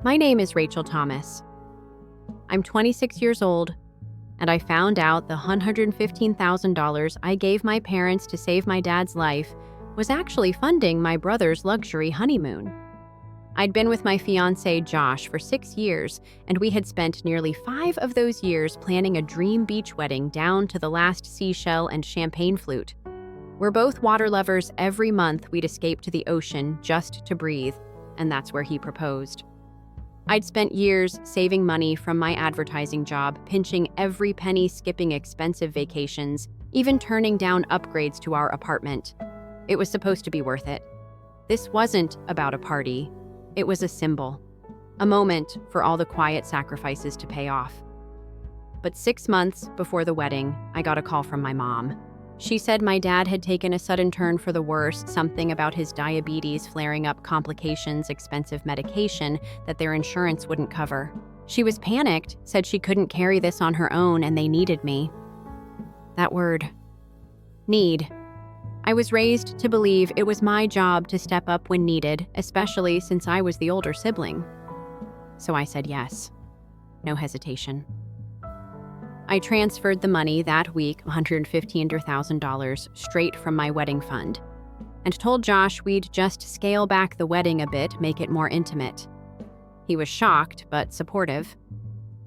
My name is Rachel Thomas. I'm 26 years old, and I found out the $115,000 I gave my parents to save my dad's life was actually funding my brother's luxury honeymoon. I'd been with my fiancé Josh for 6 years, and we had spent nearly 5 of those years planning a dream beach wedding down to the last seashell and champagne flute. We're both water lovers. Every month we'd escape to the ocean just to breathe, and that's where he proposed. I'd spent years saving money from my advertising job, pinching every penny, skipping expensive vacations, even turning down upgrades to our apartment. It was supposed to be worth it. This wasn't about a party. It was a symbol, a moment for all the quiet sacrifices to pay off. But 6 months before the wedding, I got a call from my mom. She said my dad had taken a sudden turn for the worse, something about his diabetes, flaring up complications, expensive medication that their insurance wouldn't cover. She was panicked, said she couldn't carry this on her own, and they needed me. That word, need. I was raised to believe it was my job to step up when needed, especially since I was the older sibling. So I said yes. No hesitation. I transferred the money that week, $115,000, straight from my wedding fund, and told Josh we'd just scale back the wedding a bit, make it more intimate. He was shocked, but supportive.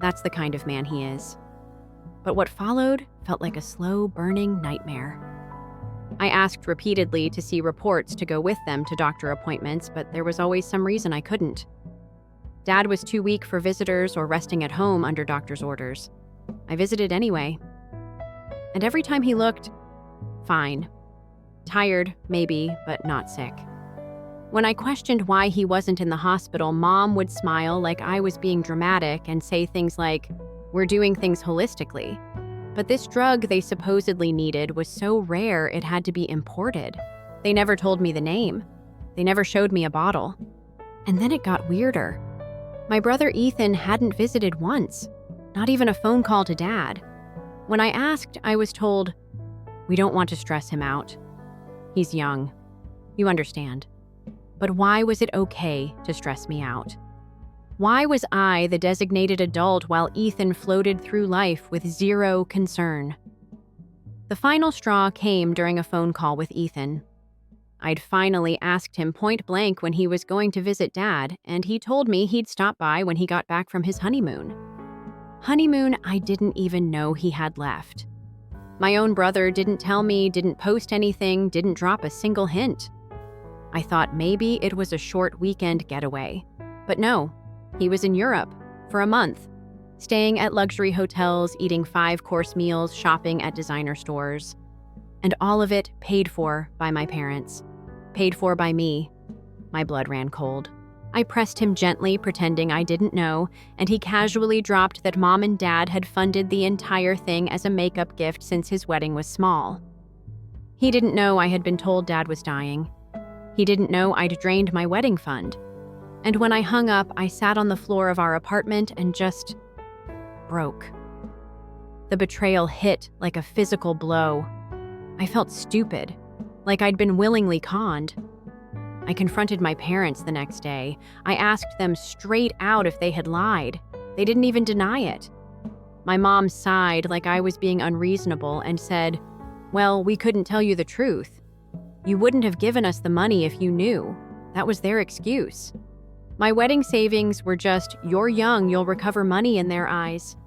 That's the kind of man he is. But what followed felt like a slow, burning nightmare. I asked repeatedly to see reports to go with them to doctor appointments, but there was always some reason I couldn't. Dad was too weak for visitors or resting at home under doctor's orders. I visited anyway. And every time he looked, fine. Tired, maybe, but not sick. When I questioned why he wasn't in the hospital, Mom would smile like I was being dramatic and say things like, "We're doing things holistically." But this drug they supposedly needed was so rare it had to be imported. They never told me the name. They never showed me a bottle. And then it got weirder. My brother Ethan hadn't visited once. Not even a phone call to Dad. When I asked, I was told, "We don't want to stress him out. He's young. You understand." But why was it okay to stress me out? Why was I the designated adult while Ethan floated through life with zero concern? The final straw came during a phone call with Ethan. I'd finally asked him point blank when he was going to visit Dad, and he told me he'd stop by when he got back from his honeymoon. Honeymoon I didn't even know he had left. My own brother didn't tell me, didn't post anything, didn't drop a single hint. I thought maybe it was a short weekend getaway. But no, he was in Europe for a month, staying at luxury hotels, eating 5-course meals, shopping at designer stores. And all of it paid for by my parents. Paid for by me. My blood ran cold. I pressed him gently, pretending I didn't know, and he casually dropped that Mom and Dad had funded the entire thing as a makeup gift since his wedding was small. He didn't know I had been told Dad was dying. He didn't know I'd drained my wedding fund. And when I hung up, I sat on the floor of our apartment and just broke. The betrayal hit like a physical blow. I felt stupid, like I'd been willingly conned. I confronted my parents the next day. I asked them straight out if they had lied. They didn't even deny it. My mom sighed like I was being unreasonable and said, "Well, we couldn't tell you the truth. You wouldn't have given us the money if you knew." That was their excuse. My wedding savings were just, "You're young, you'll recover money" in their eyes.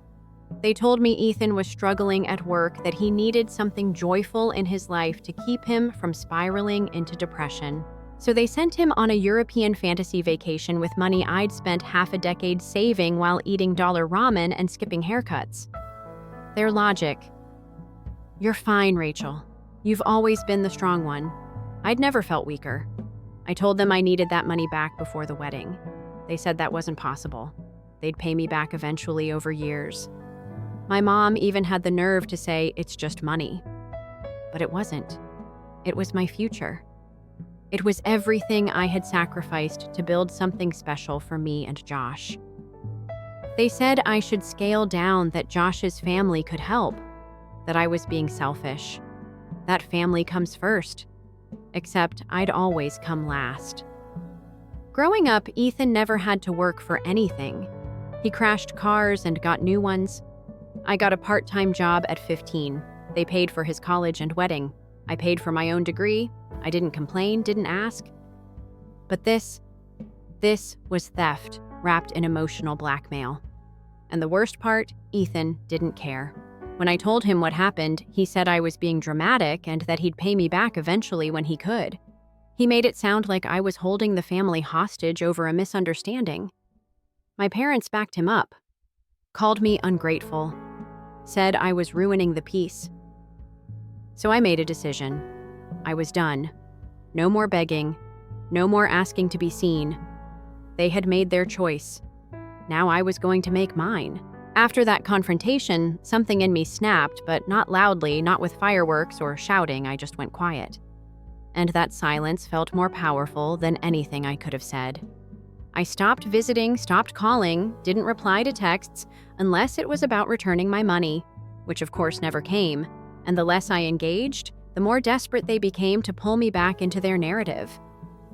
They told me Ethan was struggling at work, that he needed something joyful in his life to keep him from spiraling into depression. So they sent him on a European fantasy vacation with money I'd spent half a decade saving while eating dollar ramen and skipping haircuts. Their logic: "You're fine, Rachel. You've always been the strong one." I'd never felt weaker. I told them I needed that money back before the wedding. They said that wasn't possible. They'd pay me back eventually over years. My mom even had the nerve to say it's just money. But it wasn't. It was my future. It was everything I had sacrificed to build something special for me and Josh. They said I should scale down, that Josh's family could help, that I was being selfish. That family comes first. Except I'd always come last. Growing up, Ethan never had to work for anything. He crashed cars and got new ones. I got a part-time job at 15. They paid for his college and wedding. I paid for my own degree. I didn't complain, didn't ask. But this was theft wrapped in emotional blackmail. And the worst part, Ethan didn't care. When I told him what happened, he said I was being dramatic and that he'd pay me back eventually when he could. He made it sound like I was holding the family hostage over a misunderstanding. My parents backed him up, called me ungrateful, said I was ruining the peace. So I made a decision. I was done. No more begging, no more asking to be seen. They had made their choice. Now I was going to make mine. After that confrontation, something in me snapped, but not loudly, not with fireworks or shouting. I just went quiet. And that silence felt more powerful than anything I could have said. I stopped visiting, stopped calling, didn't reply to texts unless it was about returning my money, which of course never came. And the less I engaged, the more desperate they became to pull me back into their narrative.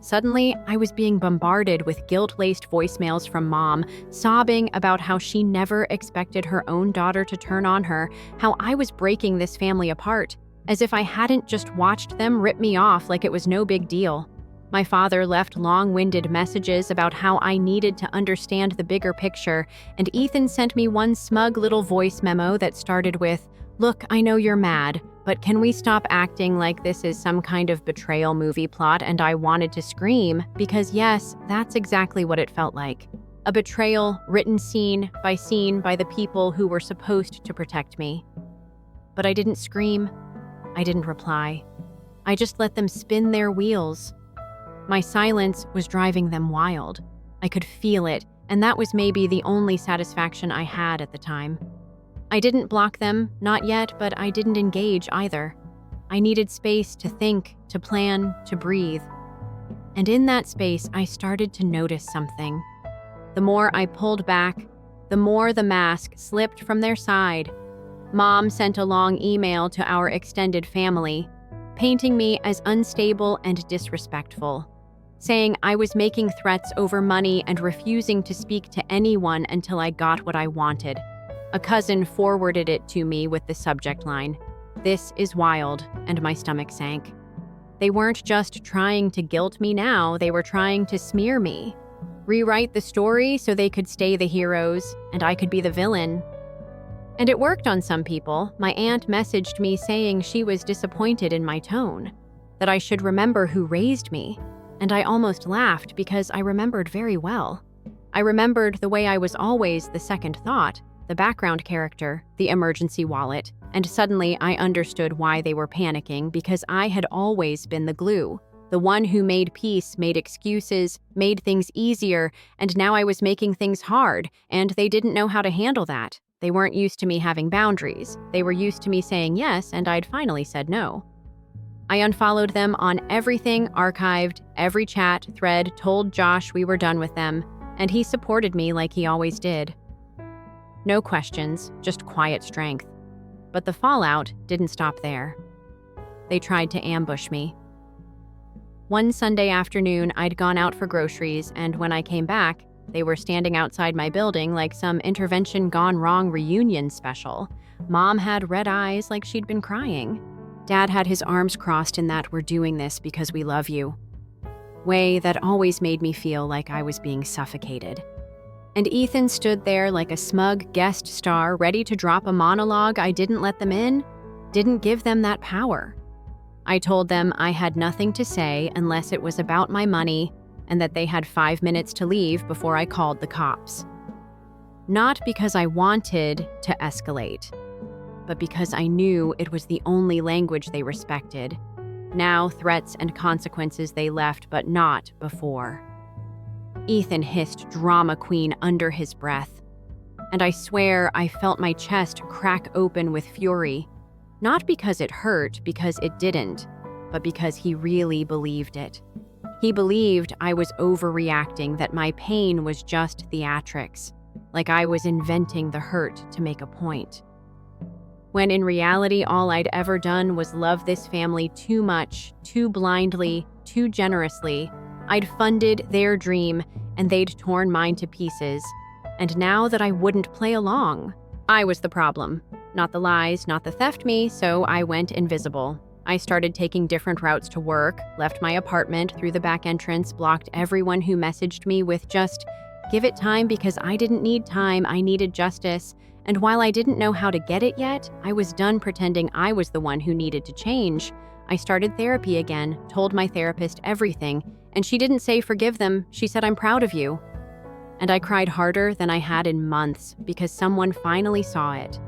Suddenly, I was being bombarded with guilt-laced voicemails from Mom, sobbing about how she never expected her own daughter to turn on her, how I was breaking this family apart, as if I hadn't just watched them rip me off like it was no big deal. My father left long-winded messages about how I needed to understand the bigger picture, and Ethan sent me one smug little voice memo that started with, "Look, I know you're mad, but can we stop acting like this is some kind of betrayal movie plot?" And I wanted to scream, because yes, that's exactly what it felt like. A betrayal written scene by the people who were supposed to protect me. But I didn't scream. I didn't reply. I just let them spin their wheels. My silence was driving them wild. I could feel it, and that was maybe the only satisfaction I had at the time. I didn't block them, not yet, but I didn't engage either. I needed space to think, to plan, to breathe. And in that space, I started to notice something. The more I pulled back, the more the mask slipped from their side. Mom sent a long email to our extended family, painting me as unstable and disrespectful, saying I was making threats over money and refusing to speak to anyone until I got what I wanted. A cousin forwarded it to me with the subject line, "This is wild," and my stomach sank. They weren't just trying to guilt me now, they were trying to smear me. Rewrite the story so they could stay the heroes, and I could be the villain. And it worked on some people. My aunt messaged me saying she was disappointed in my tone, that I should remember who raised me, and I almost laughed because I remembered very well. I remembered the way I was always the second thought, the background character, the emergency wallet, and suddenly I understood why they were panicking, because I had always been the glue, the one who made peace, made excuses, made things easier, and now I was making things hard, and they didn't know how to handle that. They weren't used to me having boundaries. They were used to me saying yes, and I'd finally said no. I unfollowed them on everything, archived every chat, thread, told Josh we were done with them, and he supported me like he always did. No questions, just quiet strength. But the fallout didn't stop there. They tried to ambush me. One Sunday afternoon, I'd gone out for groceries, and when I came back, they were standing outside my building like some intervention gone wrong reunion special. Mom had red eyes like she'd been crying. Dad had his arms crossed in that "we're doing this because we love you" way that always made me feel like I was being suffocated. And Ethan stood there like a smug guest star ready to drop a monologue. I didn't let them in, didn't give them that power. I told them I had nothing to say unless it was about my money, and that they had 5 minutes to leave before I called the cops. Not because I wanted to escalate, but because I knew it was the only language they respected. Now threats and consequences they left, but not before. Ethan hissed drama queen under his breath, and I swear I felt my chest crack open with fury. Not because it hurt, because it didn't, but because he really believed it. He believed I was overreacting, that my pain was just theatrics, like I was inventing the hurt to make a point. When in reality, all I'd ever done was love this family too much, too blindly, too generously, I'd funded their dream, and they'd torn mine to pieces. And now that I wouldn't play along, I was the problem. Not the lies, not the theft me, so I went invisible. I started taking different routes to work, left my apartment through the back entrance, blocked everyone who messaged me with just, "Give it time," because I didn't need time, I needed justice. And while I didn't know how to get it yet, I was done pretending I was the one who needed to change. I started therapy again, told my therapist everything, and she didn't say forgive them, she said I'm proud of you. And I cried harder than I had in months because someone finally saw it.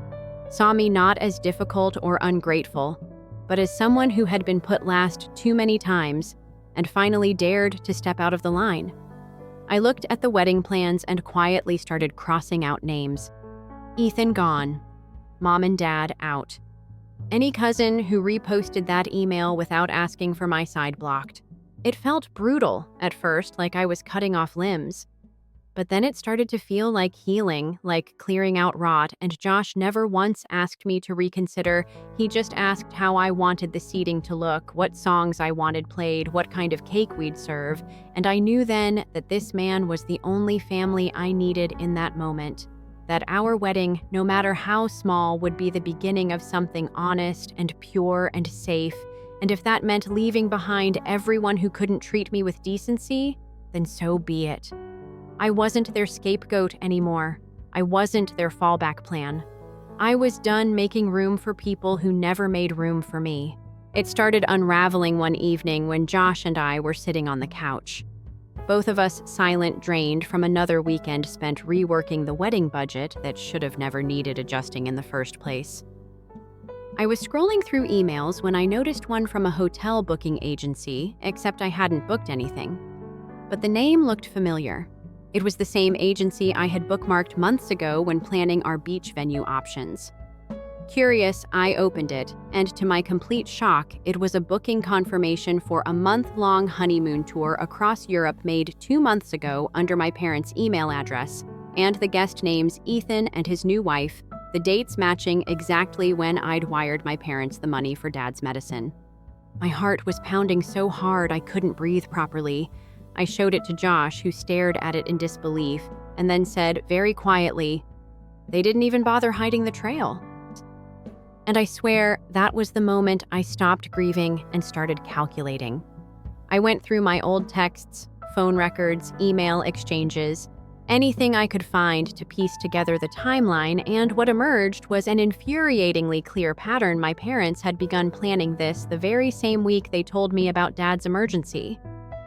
Saw me not as difficult or ungrateful, but as someone who had been put last too many times and finally dared to step out of the line. I looked at the wedding plans and quietly started crossing out names. Ethan gone. Mom and Dad out. Any cousin who reposted that email without asking for my side blocked. It felt brutal at first, like I was cutting off limbs. But then it started to feel like healing, like clearing out rot, and Josh never once asked me to reconsider. He just asked how I wanted the seating to look, what songs I wanted played, what kind of cake we'd serve, and I knew then that this man was the only family I needed in that moment. That our wedding, no matter how small, would be the beginning of something honest and pure and safe, and if that meant leaving behind everyone who couldn't treat me with decency, then so be it. I wasn't their scapegoat anymore. I wasn't their fallback plan. I was done making room for people who never made room for me. It started unraveling one evening when Josh and I were sitting on the couch. Both of us silent, drained from another weekend spent reworking the wedding budget that should have never needed adjusting in the first place. I was scrolling through emails when I noticed one from a hotel booking agency, except I hadn't booked anything. But the name looked familiar. It was the same agency I had bookmarked months ago when planning our beach venue options. Curious, I opened it, and to my complete shock, it was a booking confirmation for a month-long honeymoon tour across Europe made 2 months ago under my parents' email address, and the guest names Ethan and his new wife, the dates matching exactly when I'd wired my parents the money for Dad's medicine. My heart was pounding so hard I couldn't breathe properly. I showed it to Josh, who stared at it in disbelief, and then said very quietly, "They didn't even bother hiding the trail." And I swear that was the moment I stopped grieving and started calculating. I went through my old texts, phone records, email exchanges, anything I could find to piece together the timeline, and what emerged was an infuriatingly clear pattern. My parents had begun planning this the very same week they told me about Dad's emergency.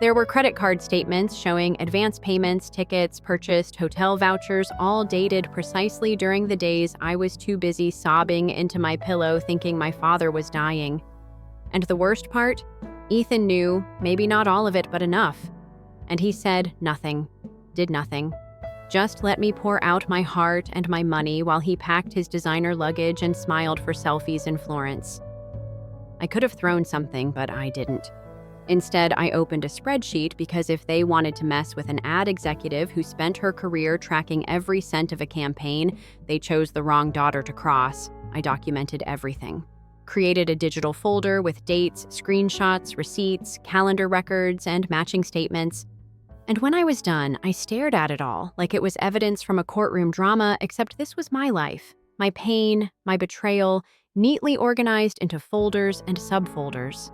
There were credit card statements showing advance payments, tickets, purchased, hotel vouchers, all dated precisely during the days I was too busy sobbing into my pillow thinking my father was dying. And the worst part? Ethan knew, maybe not all of it, but enough. And he said nothing, did nothing. Just let me pour out my heart and my money while he packed his designer luggage and smiled for selfies in Florence. I could have thrown something, but I didn't. Instead, I opened a spreadsheet because if they wanted to mess with an ad executive who spent her career tracking every cent of a campaign, they chose the wrong daughter to cross. I documented everything. Created a digital folder with dates, screenshots, receipts, calendar records, and matching statements. And when I was done, I stared at it all like it was evidence from a courtroom drama, except this was my life, my pain, my betrayal, neatly organized into folders and subfolders.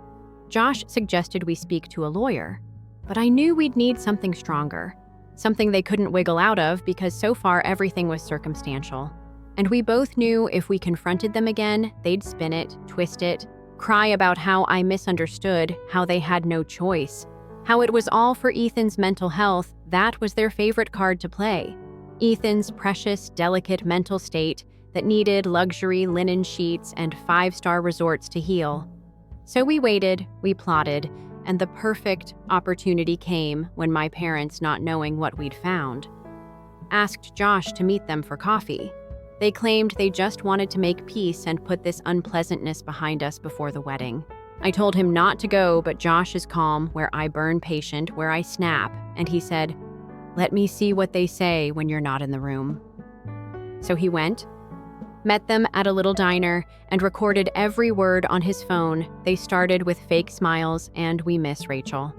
Josh suggested we speak to a lawyer, but I knew we'd need something stronger, something they couldn't wiggle out of because so far everything was circumstantial. And we both knew if we confronted them again, they'd spin it, twist it, cry about how I misunderstood, how they had no choice, how it was all for Ethan's mental health. That was their favorite card to play. Ethan's precious, delicate mental state that needed luxury linen sheets and 5-star resorts to heal. So we waited, we plotted, and the perfect opportunity came when my parents, not knowing what we'd found, asked Josh to meet them for coffee. They claimed they just wanted to make peace and put this unpleasantness behind us before the wedding. I told him not to go, but Josh is calm, where I burn patient, where I snap, and he said, "Let me see what they say when you're not in the room." So he went, met them at a little diner, and recorded every word on his phone. They started with fake smiles and "We miss Rachel."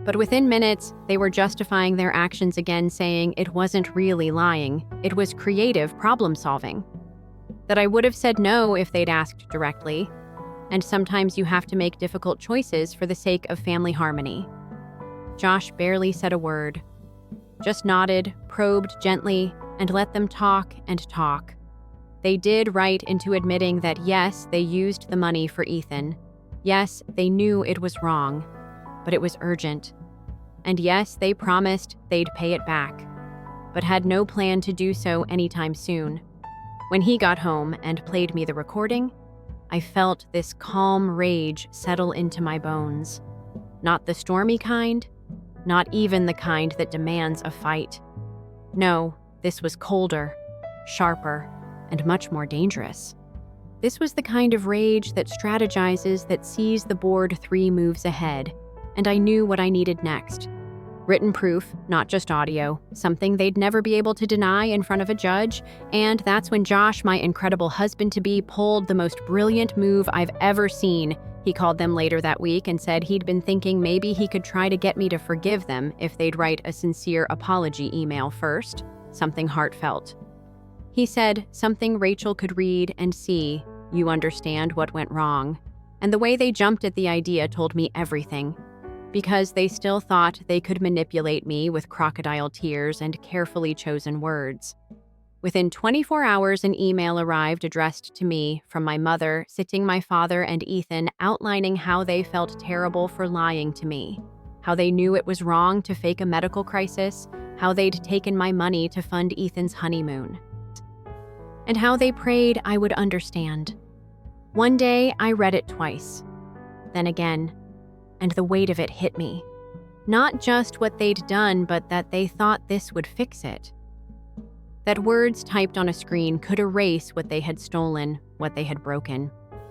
But within minutes, they were justifying their actions again, saying it wasn't really lying, it was creative problem solving. That I would have said no if they'd asked directly, and sometimes you have to make difficult choices for the sake of family harmony. Josh barely said a word, just nodded, probed gently, and let them talk and talk. They did right into admitting that yes, they used the money for Ethan. Yes, they knew it was wrong, but it was urgent. And yes, they promised they'd pay it back, but had no plan to do so anytime soon. When he got home and played me the recording, I felt this calm rage settle into my bones. Not the stormy kind, not even the kind that demands a fight. No, this was colder, sharper, and much more dangerous. This was the kind of rage that strategizes, that sees the board 3 moves ahead, and I knew what I needed next. Written proof, not just audio, something they'd never be able to deny in front of a judge, and that's when Josh, my incredible husband-to-be, pulled the most brilliant move I've ever seen. He called them later that week and said he'd been thinking maybe he could try to get me to forgive them if they'd write a sincere apology email first, something heartfelt. He said something Rachel could read and see, you understand what went wrong. And the way they jumped at the idea told me everything. Because they still thought they could manipulate me with crocodile tears and carefully chosen words. Within 24 hours, an email arrived addressed to me from my mother, citing my father and Ethan, outlining how they felt terrible for lying to me, how they knew it was wrong to fake a medical crisis, how they'd taken my money to fund Ethan's honeymoon, and how they prayed I would understand. One day, I read it twice, then again, and the weight of it hit me. Not just what they'd done, but that they thought this would fix it. That words typed on a screen could erase what they had stolen, what they had broken.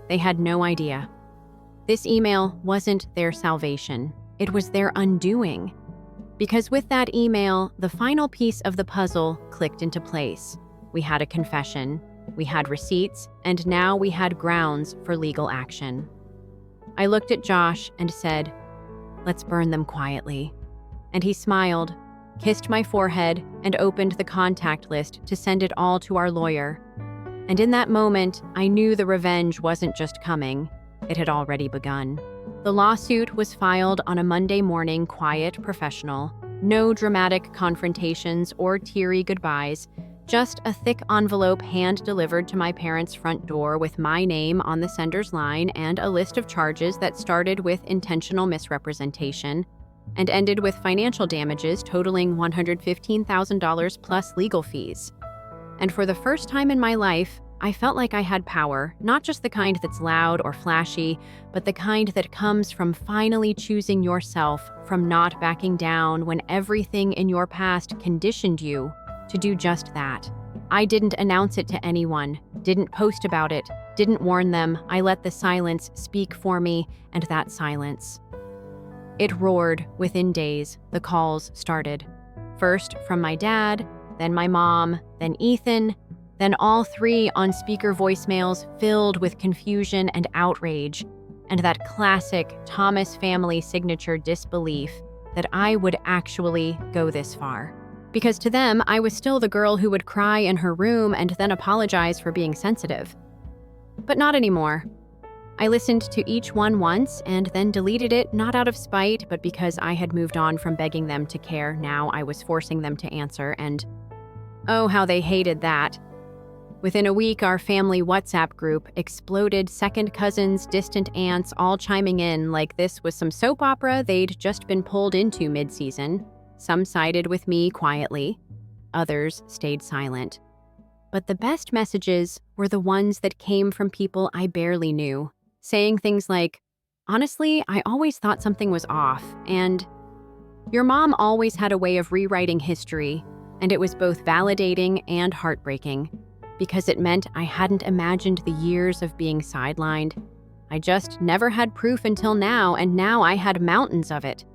They had no idea. This email wasn't their salvation. It was their undoing. Because with that email, the final piece of the puzzle clicked into place. We had a confession, we had receipts, and now we had grounds for legal action. I looked at Josh and said, "Let's burn them quietly." And he smiled, kissed my forehead, and opened the contact list to send it all to our lawyer. And in that moment, I knew the revenge wasn't just coming, it had already begun. The lawsuit was filed on a Monday morning, quiet, professional, no dramatic confrontations or teary goodbyes, just a thick envelope hand-delivered to my parents' front door with my name on the sender's line and a list of charges that started with intentional misrepresentation and ended with financial damages totaling $115,000 plus legal fees. And for the first time in my life, I felt like I had power, not just the kind that's loud or flashy, but the kind that comes from finally choosing yourself, from not backing down when everything in your past conditioned you to do just that. I didn't announce it to anyone, didn't post about it, didn't warn them. I let the silence speak for me, and that silence. It roared within days. The calls started. First from my dad, then my mom, then Ethan, then all 3 on speaker voicemails filled with confusion and outrage, and that classic Thomas family signature disbelief that I would actually go this far. Because to them, I was still the girl who would cry in her room and then apologize for being sensitive. But not anymore. I listened to each one once and then deleted it, not out of spite, but because I had moved on from begging them to care. Now I was forcing them to answer, and oh, how they hated that. Within a week, our family WhatsApp group exploded, second cousins, distant aunts, all chiming in like this was some soap opera they'd just been pulled into mid-season. Some sided with me quietly, others stayed silent. But the best messages were the ones that came from people I barely knew, saying things like, "Honestly, I always thought something was off," and "Your mom always had a way of rewriting history," and it was both validating and heartbreaking, because it meant I hadn't imagined the years of being sidelined. I just never had proof until now, and now I had mountains of it.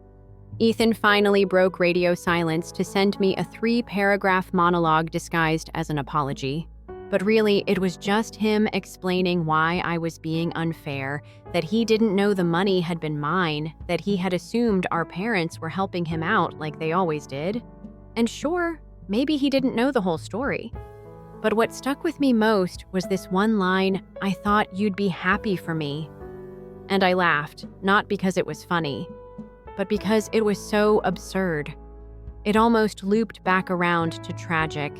Ethan finally broke radio silence to send me a 3-paragraph monologue disguised as an apology. But really, it was just him explaining why I was being unfair, that he didn't know the money had been mine, that he had assumed our parents were helping him out like they always did. And sure, maybe he didn't know the whole story. But what stuck with me most was this one line, "I thought you'd be happy for me." And I laughed, not because it was funny, but because it was so absurd. It almost looped back around to tragic.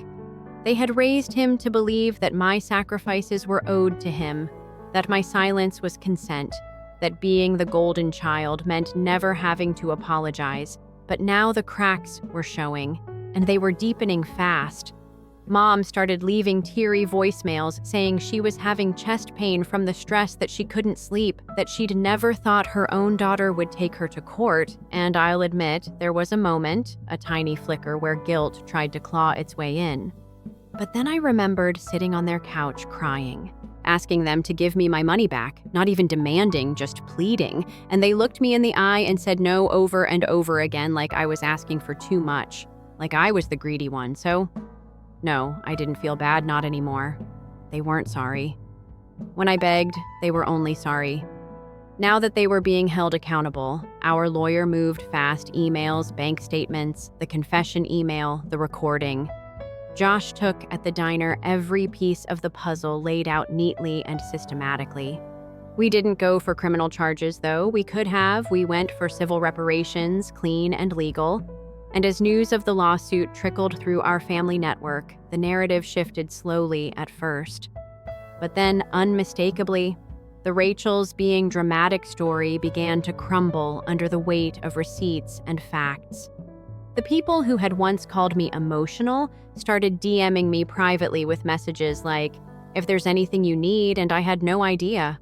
They had raised him to believe that my sacrifices were owed to him, that my silence was consent, that being the golden child meant never having to apologize. But now the cracks were showing, and they were deepening fast. Mom started leaving teary voicemails saying she was having chest pain from the stress that she couldn't sleep, that she'd never thought her own daughter would take her to court, and I'll admit, there was a moment, a tiny flicker where guilt tried to claw its way in. But then I remembered sitting on their couch crying, asking them to give me my money back, not even demanding, just pleading, and they looked me in the eye and said no over and over again like I was asking for too much, like I was the greedy one, so no, I didn't feel bad, not anymore. They weren't sorry. When I begged, they were only sorry. Now that they were being held accountable, our lawyer moved fast emails, bank statements, the confession email, the recording. Josh took at the diner every piece of the puzzle laid out neatly and systematically. We didn't go for criminal charges, though. We could have. We went for civil reparations, clean and legal. And as news of the lawsuit trickled through our family network, the narrative shifted slowly at first. But then, unmistakably, the Rachel's being dramatic story began to crumble under the weight of receipts and facts. The people who had once called me emotional started DMing me privately with messages like, "If there's anything you need," and I had no idea.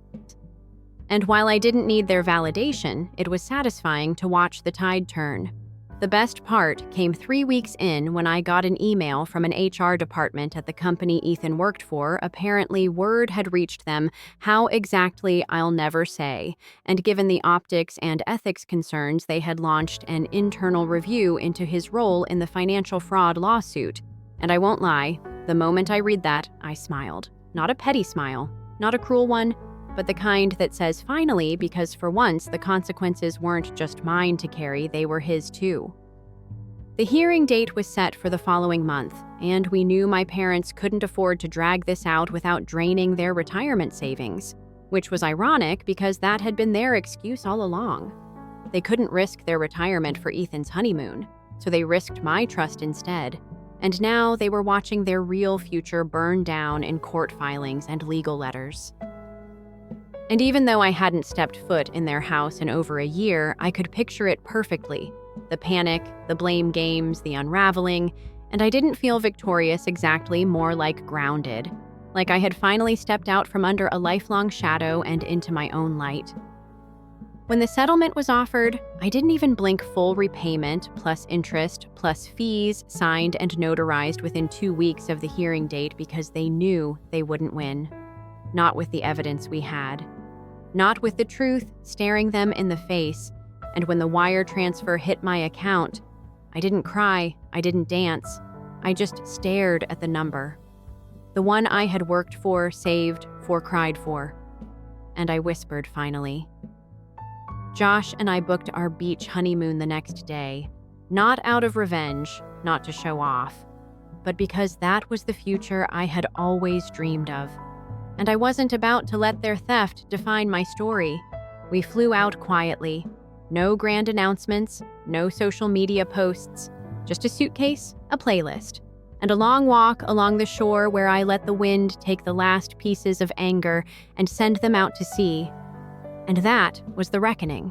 And while I didn't need their validation, it was satisfying to watch the tide turn. The best part came 3 weeks in when I got an email from an HR department at the company Ethan worked for. Apparently, word had reached them, how exactly I'll never say, and given the optics and ethics concerns, they had launched an internal review into his role in the financial fraud lawsuit. And I won't lie, the moment I read that, I smiled. Not a petty smile, not a cruel one, but the kind that says finally, because for once the consequences weren't just mine to carry, they were his too. The hearing date was set for the following month, and we knew my parents couldn't afford to drag this out without draining their retirement savings, which was ironic because that had been their excuse all along. They couldn't risk their retirement for Ethan's honeymoon, so they risked my trust instead. And now they were watching their real future burn down in court filings and legal letters. And even though I hadn't stepped foot in their house in over a year, I could picture it perfectly. The panic, the blame games, the unraveling, and I didn't feel victorious exactly, more like grounded. Like I had finally stepped out from under a lifelong shadow and into my own light. When the settlement was offered, I didn't even blink. Full repayment, plus interest, plus fees, signed and notarized within 2 weeks of the hearing date because they knew they wouldn't win. Not with the evidence we had. Not with the truth staring them in the face. And when the wire transfer hit my account, I didn't cry, I didn't dance. I just stared at the number. The one I had worked for, saved, cried for. And I whispered finally. Josh and I booked our beach honeymoon the next day. Not out of revenge, not to show off, but because that was the future I had always dreamed of. And I wasn't about to let their theft define my story. We flew out quietly. No grand announcements, no social media posts, just a suitcase, a playlist, and a long walk along the shore where I let the wind take the last pieces of anger and send them out to sea. And that was the reckoning.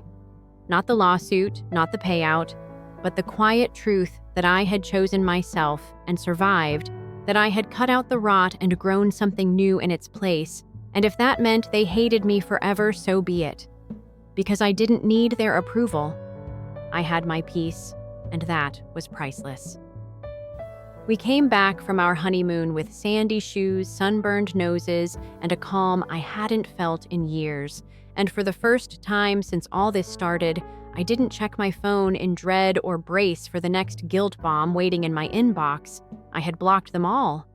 Not the lawsuit, not the payout, but the quiet truth that I had chosen myself and survived, that I had cut out the rot and grown something new in its place, and if that meant they hated me forever, so be it. Because I didn't need their approval. I had my peace, and that was priceless. We came back from our honeymoon with sandy shoes, sunburned noses, and a calm I hadn't felt in years. And for the first time since all this started, I didn't check my phone in dread or brace for the next guilt bomb waiting in my inbox. I had blocked them all.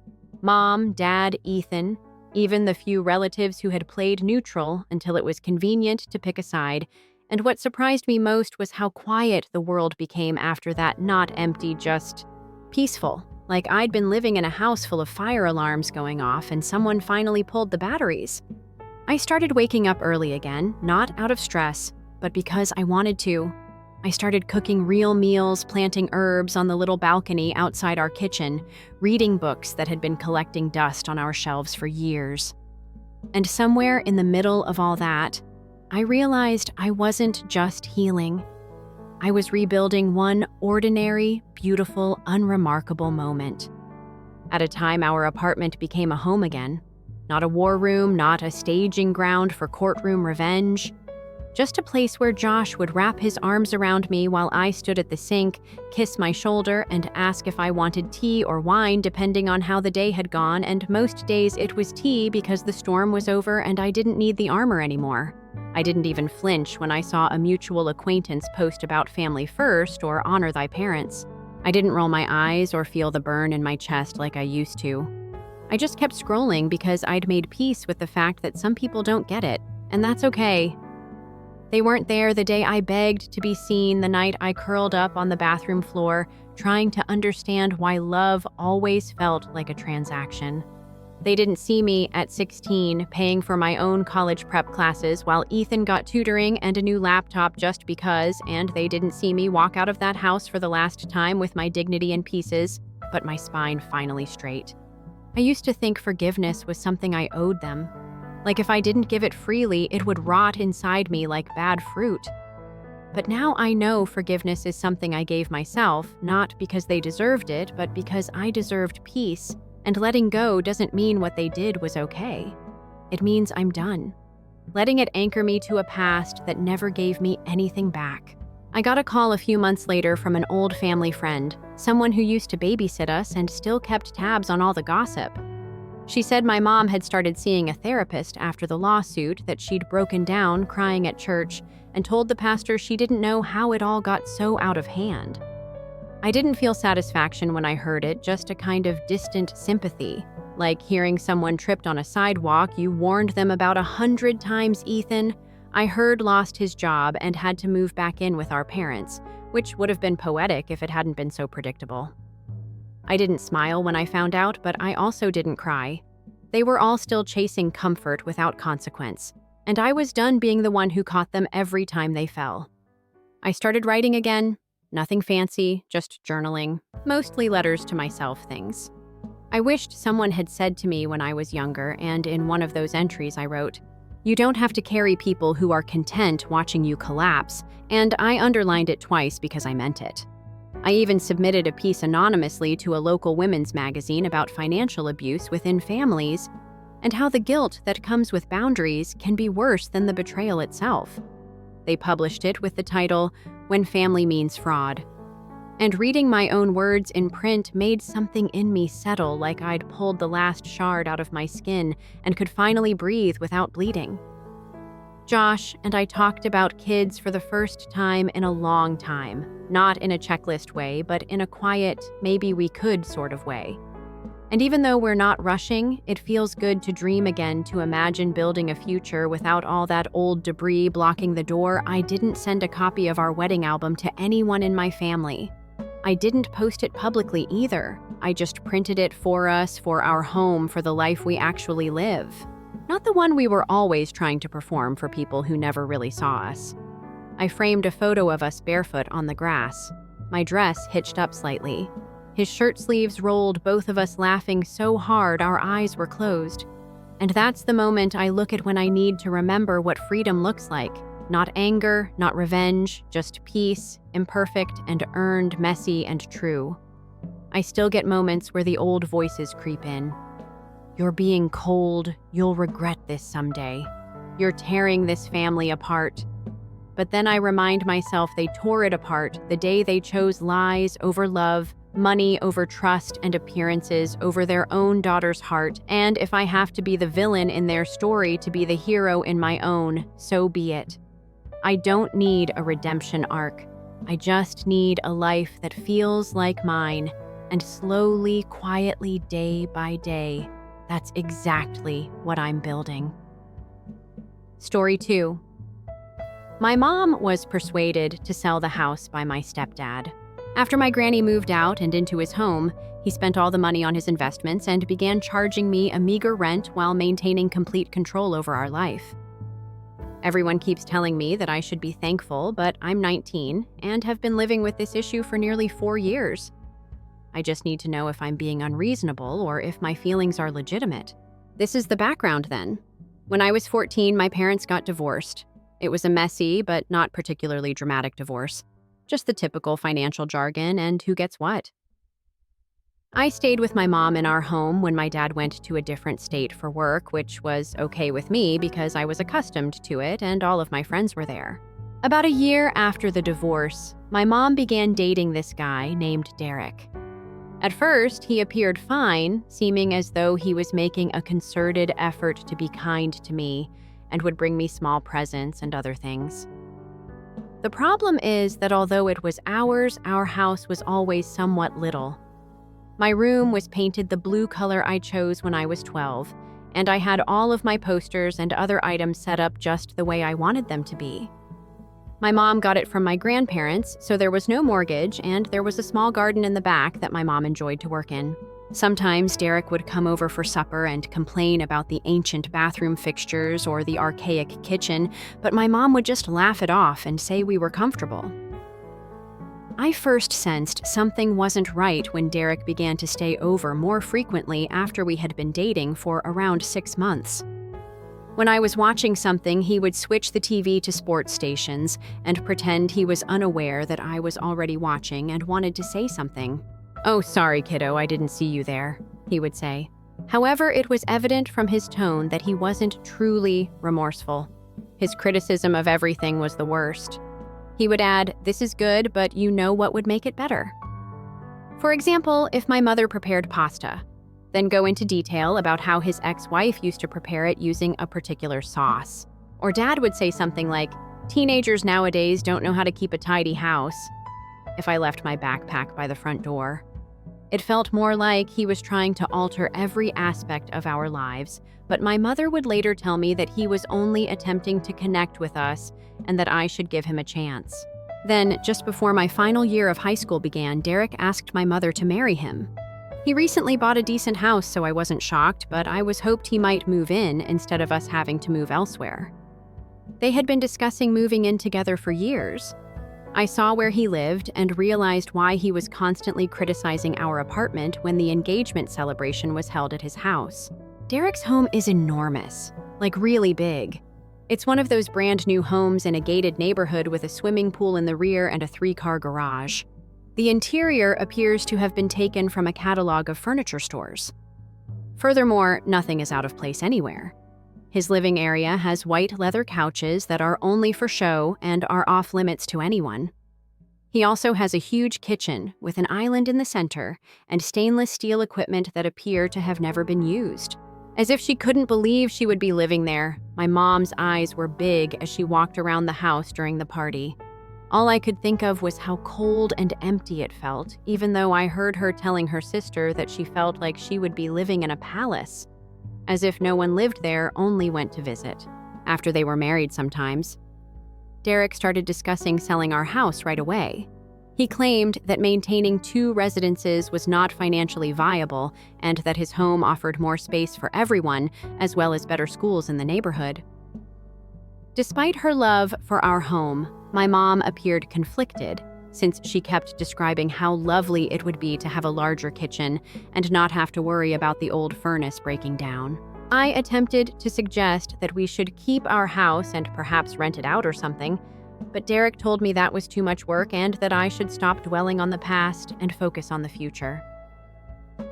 Mom, Dad, Ethan, even the few relatives who had played neutral until it was convenient to pick a side. And what surprised me most was how quiet the world became after that, not empty, just peaceful. Like I'd been living in a house full of fire alarms going off and someone finally pulled the batteries. I started waking up early again, not out of stress, but because I wanted to. I started cooking real meals, planting herbs on the little balcony outside our kitchen, reading books that had been collecting dust on our shelves for years. And somewhere in the middle of all that, I realized I wasn't just healing. I was rebuilding one ordinary, beautiful, unremarkable moment. At a time our apartment became a home again. Not a war room, not a staging ground for courtroom revenge. Just a place where Josh would wrap his arms around me while I stood at the sink, kiss my shoulder, and ask if I wanted tea or wine depending on how the day had gone, and most days it was tea because the storm was over and I didn't need the armor anymore. I didn't even flinch when I saw a mutual acquaintance post about family first or honor thy parents. I didn't roll my eyes or feel the burn in my chest like I used to. I just kept scrolling because I'd made peace with the fact that some people don't get it, and that's okay. They weren't there the day I begged to be seen, the night I curled up on the bathroom floor, trying to understand why love always felt like a transaction. They didn't see me at 16, paying for my own college prep classes while Ethan got tutoring and a new laptop just because, and they didn't see me walk out of that house for the last time with my dignity in pieces, but my spine finally straight. I used to think forgiveness was something I owed them. Like if I didn't give it freely, it would rot inside me like bad fruit. But now I know forgiveness is something I gave myself, not because they deserved it, but because I deserved peace. And letting go doesn't mean what they did was okay. It means I'm done. Letting it anchor me to a past that never gave me anything back. I got a call a few months later from an old family friend, someone who used to babysit us and still kept tabs on all the gossip. She said my mom had started seeing a therapist after the lawsuit, that she'd broken down crying at church, and told the pastor she didn't know how it all got so out of hand. I didn't feel satisfaction when I heard it, just a kind of distant sympathy. Like hearing someone tripped on a sidewalk you warned them about 100 times, Ethan. I heard lost his job and had to move back in with our parents, which would have been poetic if it hadn't been so predictable. I didn't smile when I found out, but I also didn't cry. They were all still chasing comfort without consequence, and I was done being the one who caught them every time they fell. I started writing again. Nothing fancy, just journaling, mostly letters to myself things. I wished someone had said to me when I was younger, and in one of those entries I wrote, "You don't have to carry people who are content watching you collapse," and I underlined it twice because I meant it. I even submitted a piece anonymously to a local women's magazine about financial abuse within families and how the guilt that comes with boundaries can be worse than the betrayal itself. They published it with the title, "When Family Means Fraud." And reading my own words in print made something in me settle, like I'd pulled the last shard out of my skin and could finally breathe without bleeding. Josh and I talked about kids for the first time in a long time, not in a checklist way, but in a quiet, maybe we could sort of way. And even though we're not rushing, it feels good to dream again, to imagine building a future without all that old debris blocking the door. I didn't send a copy of our wedding album to anyone in my family. I didn't post it publicly either. I just printed it for us, for our home, for the life we actually live. Not the one we were always trying to perform for people who never really saw us. I framed a photo of us barefoot on the grass, my dress hitched up slightly. His shirt sleeves rolled, both of us laughing so hard our eyes were closed. And that's the moment I look at when I need to remember what freedom looks like. Not anger, not revenge, just peace, imperfect and earned, messy and true. I still get moments where the old voices creep in. You're being cold, you'll regret this someday. You're tearing this family apart. But then I remind myself they tore it apart the day they chose lies over love, money over trust, and appearances over their own daughter's heart. And if I have to be the villain in their story to be the hero in my own, so be it. I don't need a redemption arc. I just need a life that feels like mine. And slowly, quietly, day by day, that's exactly what I'm building. Story 2. My mom was persuaded to sell the house by my stepdad. After my granny moved out and into his home, he spent all the money on his investments and began charging me a meager rent while maintaining complete control over our life. Everyone keeps telling me that I should be thankful, but I'm 19 and have been living with this issue for nearly 4 years. I just need to know if I'm being unreasonable or if my feelings are legitimate. This is the background then. When I was 14, my parents got divorced. It was a messy but not particularly dramatic divorce. Just the typical financial jargon and who gets what. I stayed with my mom in our home when my dad went to a different state for work, which was okay with me because I was accustomed to it and all of my friends were there. About a year after the divorce, my mom began dating this guy named Derek. At first, he appeared fine, seeming as though he was making a concerted effort to be kind to me and would bring me small presents and other things. The problem is that although it was ours, our house was always somewhat little. My room was painted the blue color I chose when I was 12, and I had all of my posters and other items set up just the way I wanted them to be. My mom got it from my grandparents, so there was no mortgage, and there was a small garden in the back that my mom enjoyed to work in. Sometimes Derek would come over for supper and complain about the ancient bathroom fixtures or the archaic kitchen, but my mom would just laugh it off and say we were comfortable. I first sensed something wasn't right when Derek began to stay over more frequently after we had been dating for around 6 months. When I was watching something, he would switch the TV to sports stations and pretend he was unaware that I was already watching and wanted to say something. "Oh, sorry, kiddo, I didn't see you there," he would say. However, it was evident from his tone that he wasn't truly remorseful. His criticism of everything was the worst. He would add, "This is good, but you know what would make it better." For example, if my mother prepared pasta, then go into detail about how his ex-wife used to prepare it using a particular sauce. Or Dad would say something like, "Teenagers nowadays don't know how to keep a tidy house," if I left my backpack by the front door. It felt more like he was trying to alter every aspect of our lives, but my mother would later tell me that he was only attempting to connect with us and that I should give him a chance. Then, just before my final year of high school began, Derek asked my mother to marry him. He recently bought a decent house, so I wasn't shocked, but I was hoped he might move in instead of us having to move elsewhere. They had been discussing moving in together for years. I saw where he lived and realized why he was constantly criticizing our apartment when the engagement celebration was held at his house. Derek's home is enormous, like really big. It's one of those brand new homes in a gated neighborhood with a swimming pool in the rear and a 3-car garage. The interior appears to have been taken from a catalog of furniture stores. Furthermore, nothing is out of place anywhere. His living area has white leather couches that are only for show and are off limits to anyone. He also has a huge kitchen with an island in the center and stainless steel equipment that appear to have never been used. As if she couldn't believe she would be living there, my mom's eyes were big as she walked around the house during the party. All I could think of was how cold and empty it felt, even though I heard her telling her sister that she felt like she would be living in a palace. As if no one lived there, only went to visit. After they were married sometimes. Derek started discussing selling our house right away. He claimed that maintaining 2 residences was not financially viable and that his home offered more space for everyone, as well as better schools in the neighborhood. Despite her love for our home, my mom appeared conflicted, since she kept describing how lovely it would be to have a larger kitchen and not have to worry about the old furnace breaking down. I attempted to suggest that we should keep our house and perhaps rent it out or something, but Derek told me that was too much work and that I should stop dwelling on the past and focus on the future.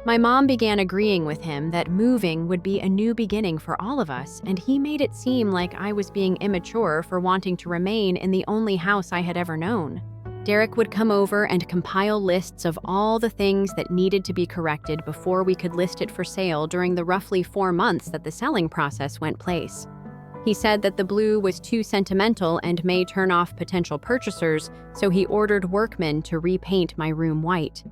My mom began agreeing with him that moving would be a new beginning for all of us, and he made it seem like I was being immature for wanting to remain in the only house I had ever known. Derek would come over and compile lists of all the things that needed to be corrected before we could list it for sale during the roughly 4 months that the selling process went place. He said that the blue was too sentimental and may turn off potential purchasers, so he ordered workmen to repaint my room white.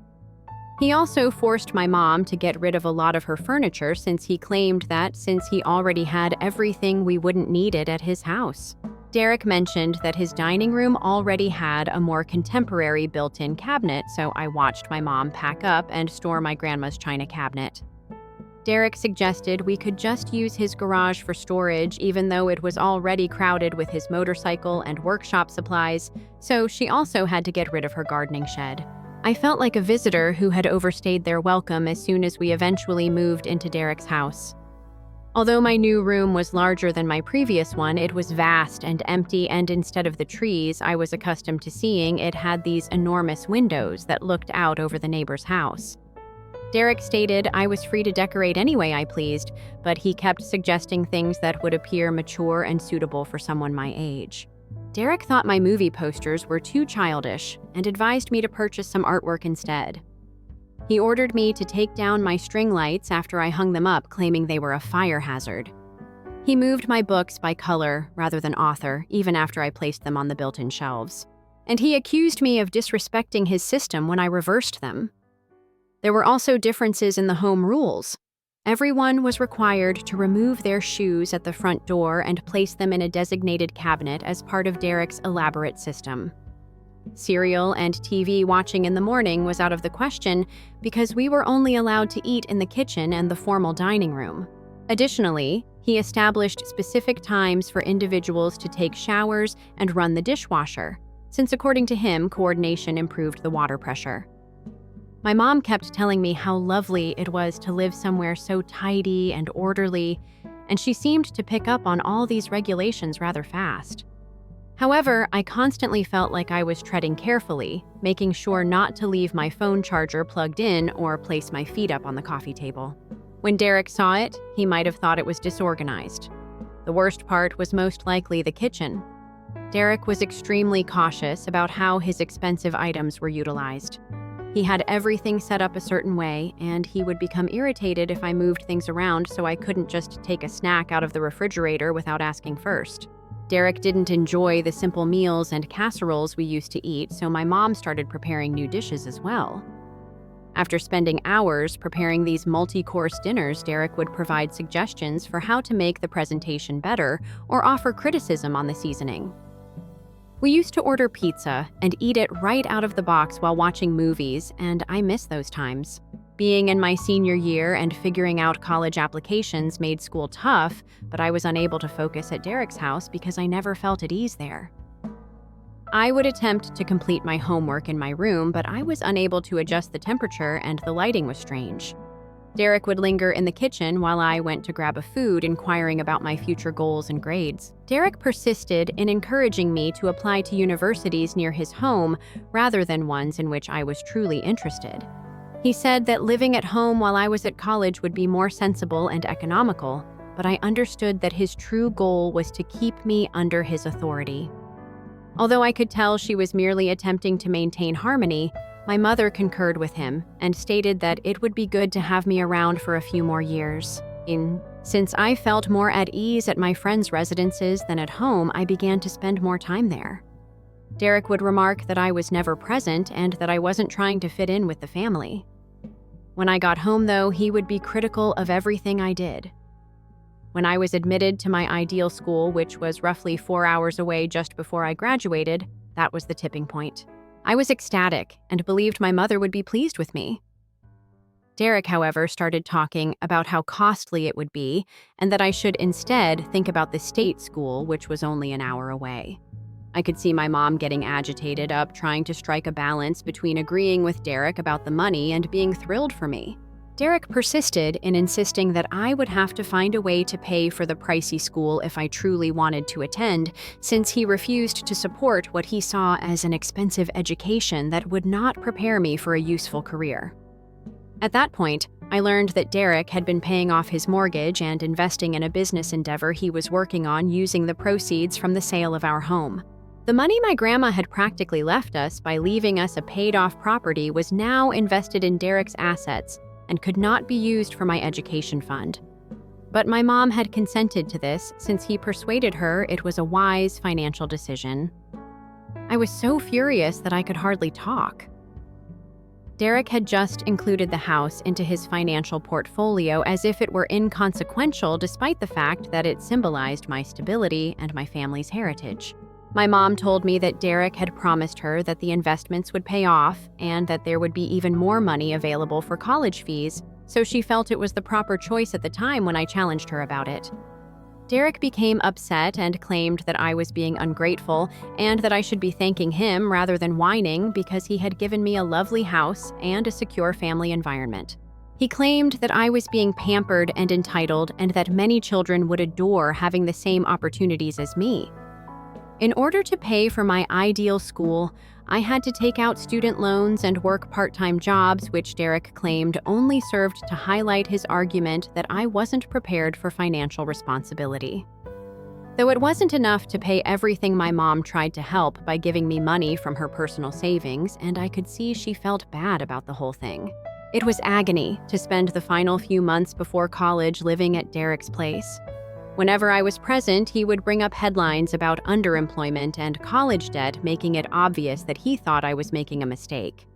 He also forced my mom to get rid of a lot of her furniture since he claimed that since he already had everything, we wouldn't need it at his house. Derek mentioned that his dining room already had a more contemporary built-in cabinet, so I watched my mom pack up and store my grandma's china cabinet. Derek suggested we could just use his garage for storage even though it was already crowded with his motorcycle and workshop supplies, so she also had to get rid of her gardening shed. I felt like a visitor who had overstayed their welcome as soon as we eventually moved into Derek's house. Although my new room was larger than my previous one, it was vast and empty, and instead of the trees I was accustomed to seeing, it had these enormous windows that looked out over the neighbor's house. Derek stated I was free to decorate any way I pleased, but he kept suggesting things that would appear mature and suitable for someone my age. Derek thought my movie posters were too childish and advised me to purchase some artwork instead. He ordered me to take down my string lights after I hung them up, claiming they were a fire hazard. He moved my books by color rather than author, even after I placed them on the built-in shelves. And he accused me of disrespecting his system when I reversed them. There were also differences in the home rules. Everyone was required to remove their shoes at the front door and place them in a designated cabinet as part of Derek's elaborate system. Cereal and TV watching in the morning was out of the question because we were only allowed to eat in the kitchen and the formal dining room. Additionally, he established specific times for individuals to take showers and run the dishwasher, since according to him, coordination improved the water pressure. My mom kept telling me how lovely it was to live somewhere so tidy and orderly, and she seemed to pick up on all these regulations rather fast. However, I constantly felt like I was treading carefully, making sure not to leave my phone charger plugged in or place my feet up on the coffee table. When Derek saw it, he might have thought it was disorganized. The worst part was most likely the kitchen. Derek was extremely cautious about how his expensive items were utilized. He had everything set up a certain way, and he would become irritated if I moved things around so I couldn't just take a snack out of the refrigerator without asking first. Derek didn't enjoy the simple meals and casseroles we used to eat, so my mom started preparing new dishes as well. After spending hours preparing these multi-course dinners, Derek would provide suggestions for how to make the presentation better or offer criticism on the seasoning. We used to order pizza and eat it right out of the box while watching movies, and I miss those times. Being in my senior year and figuring out college applications made school tough, but I was unable to focus at Derek's house because I never felt at ease there. I would attempt to complete my homework in my room, but I was unable to adjust the temperature and the lighting was strange. Derek would linger in the kitchen while I went to grab a food, inquiring about my future goals and grades. Derek persisted in encouraging me to apply to universities near his home rather than ones in which I was truly interested. He said that living at home while I was at college would be more sensible and economical, but I understood that his true goal was to keep me under his authority. Although I could tell she was merely attempting to maintain harmony, my mother concurred with him and stated that it would be good to have me around for a few more years. Since I felt more at ease at my friends' residences than at home, I began to spend more time there. Derek would remark that I was never present and that I wasn't trying to fit in with the family. When I got home, though, he would be critical of everything I did. When I was admitted to my ideal school, which was roughly 4 hours away just before I graduated, that was the tipping point. I was ecstatic and believed my mother would be pleased with me. Derek, however, started talking about how costly it would be and that I should instead think about the state school, which was only an hour away. I could see my mom getting agitated up, trying to strike a balance between agreeing with Derek about the money and being thrilled for me. Derek persisted in insisting that I would have to find a way to pay for the pricey school if I truly wanted to attend, since he refused to support what he saw as an expensive education that would not prepare me for a useful career. At that point, I learned that Derek had been paying off his mortgage and investing in a business endeavor he was working on using the proceeds from the sale of our home. The money my grandma had practically left us by leaving us a paid-off property was now invested in Derek's assets and could not be used for my education fund. But my mom had consented to this since he persuaded her it was a wise financial decision. I was so furious that I could hardly talk. Derek had just included the house into his financial portfolio as if it were inconsequential, despite the fact that it symbolized my stability and my family's heritage. My mom told me that Derek had promised her that the investments would pay off and that there would be even more money available for college fees, so she felt it was the proper choice at the time when I challenged her about it. Derek became upset and claimed that I was being ungrateful and that I should be thanking him rather than whining because he had given me a lovely house and a secure family environment. He claimed that I was being pampered and entitled and that many children would adore having the same opportunities as me. In order to pay for my ideal school, I had to take out student loans and work part-time jobs, which Derek claimed only served to highlight his argument that I wasn't prepared for financial responsibility. Though it wasn't enough to pay everything, my mom tried to help by giving me money from her personal savings, and I could see she felt bad about the whole thing. It was agony to spend the final few months before college living at Derek's place. Whenever I was present, he would bring up headlines about underemployment and college debt, making it obvious that he thought I was making a mistake.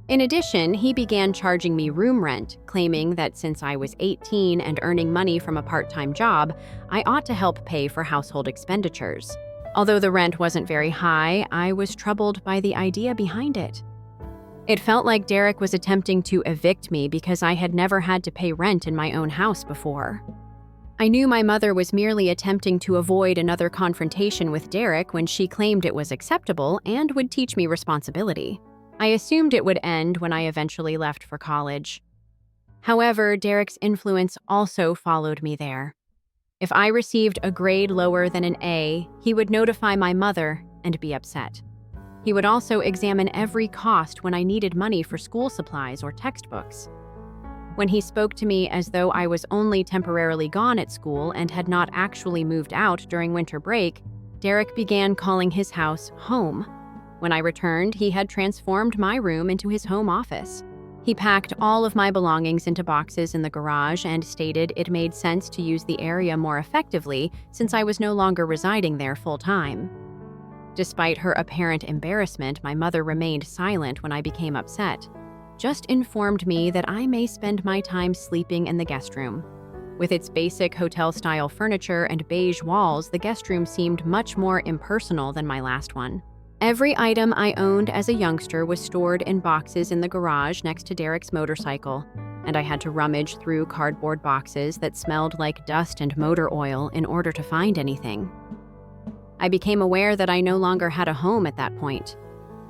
In addition, he began charging me room rent, claiming that since I was 18 and earning money from a part-time job, I ought to help pay for household expenditures. Although the rent wasn't very high, I was troubled by the idea behind it. It felt like Derek was attempting to evict me because I had never had to pay rent in my own house before. I knew my mother was merely attempting to avoid another confrontation with Derek when she claimed it was acceptable and would teach me responsibility. I assumed it would end when I eventually left for college. However, Derek's influence also followed me there. If I received a grade lower than an A, he would notify my mother and be upset. He would also examine every cost when I needed money for school supplies or textbooks. When he spoke to me as though I was only temporarily gone at school and had not actually moved out during winter break, Derek began calling his house home. When I returned, he had transformed my room into his home office. He packed all of my belongings into boxes in the garage and stated it made sense to use the area more effectively since I was no longer residing there full-time. Despite her apparent embarrassment, my mother remained silent when I became upset. Just informed me that I may spend my time sleeping in the guest room. With its basic hotel-style furniture and beige walls, the guest room seemed much more impersonal than my last one. Every item I owned as a youngster was stored in boxes in the garage next to Derek's motorcycle, and I had to rummage through cardboard boxes that smelled like dust and motor oil in order to find anything. I became aware that I no longer had a home at that point.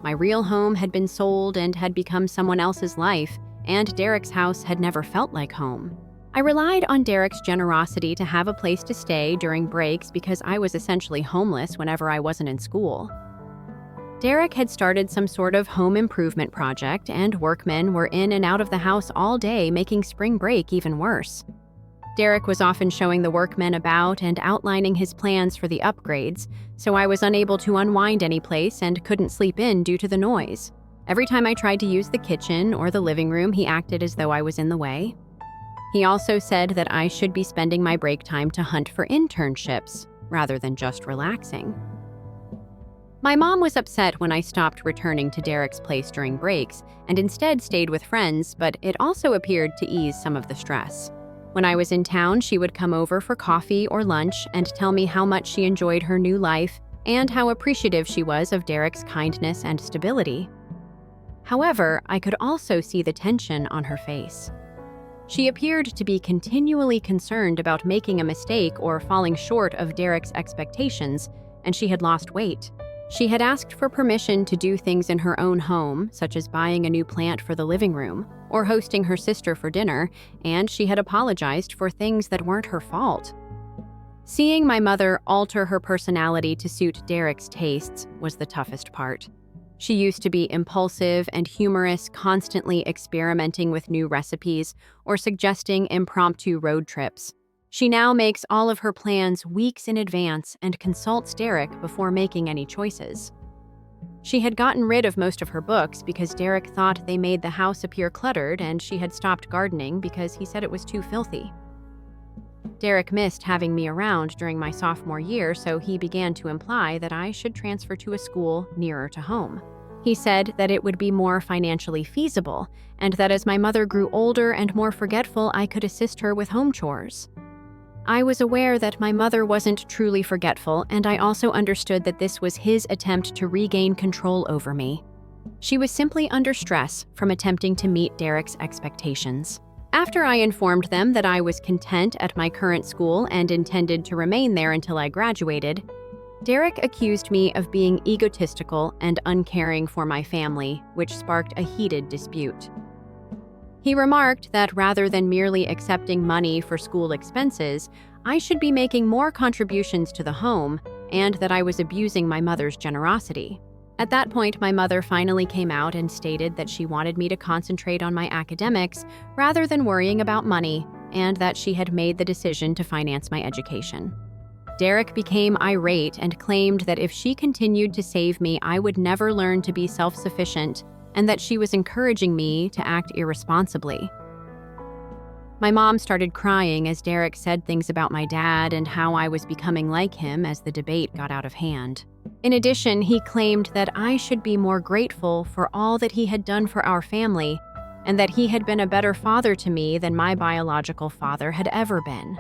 My real home had been sold and had become someone else's life, and Derek's house had never felt like home. I relied on Derek's generosity to have a place to stay during breaks because I was essentially homeless whenever I wasn't in school. Derek had started some sort of home improvement project, and workmen were in and out of the house all day, making spring break even worse. Derek was often showing the workmen about and outlining his plans for the upgrades, so I was unable to unwind any place and couldn't sleep in due to the noise. Every time I tried to use the kitchen or the living room, he acted as though I was in the way. He also said that I should be spending my break time to hunt for internships, rather than just relaxing. My mom was upset when I stopped returning to Derek's place during breaks and instead stayed with friends, but it also appeared to ease some of the stress. When I was in town, she would come over for coffee or lunch and tell me how much she enjoyed her new life and how appreciative she was of Derek's kindness and stability. However, I could also see the tension on her face. She appeared to be continually concerned about making a mistake or falling short of Derek's expectations, and she had lost weight. She had asked for permission to do things in her own home, such as buying a new plant for the living room or hosting her sister for dinner, and she had apologized for things that weren't her fault. Seeing my mother alter her personality to suit Derek's tastes was the toughest part. She used to be impulsive and humorous, constantly experimenting with new recipes or suggesting impromptu road trips. She now makes all of her plans weeks in advance and consults Derek before making any choices. She had gotten rid of most of her books because Derek thought they made the house appear cluttered, and she had stopped gardening because he said it was too filthy. Derek missed having me around during my sophomore year, so he began to imply that I should transfer to a school nearer to home. He said that it would be more financially feasible, and that as my mother grew older and more forgetful, I could assist her with home chores. I was aware that my mother wasn't truly forgetful, and I also understood that this was his attempt to regain control over me. She was simply under stress from attempting to meet Derek's expectations. After I informed them that I was content at my current school and intended to remain there until I graduated, Derek accused me of being egotistical and uncaring for my family, which sparked a heated dispute. He remarked that rather than merely accepting money for school expenses, I should be making more contributions to the home, and that I was abusing my mother's generosity. At that point, my mother finally came out and stated that she wanted me to concentrate on my academics rather than worrying about money, and that she had made the decision to finance my education. Derek became irate and claimed that if she continued to save me, I would never learn to be self-sufficient, and that she was encouraging me to act irresponsibly. My mom started crying as Derek said things about my dad and how I was becoming like him as the debate got out of hand. In addition, he claimed that I should be more grateful for all that he had done for our family, and that he had been a better father to me than my biological father had ever been.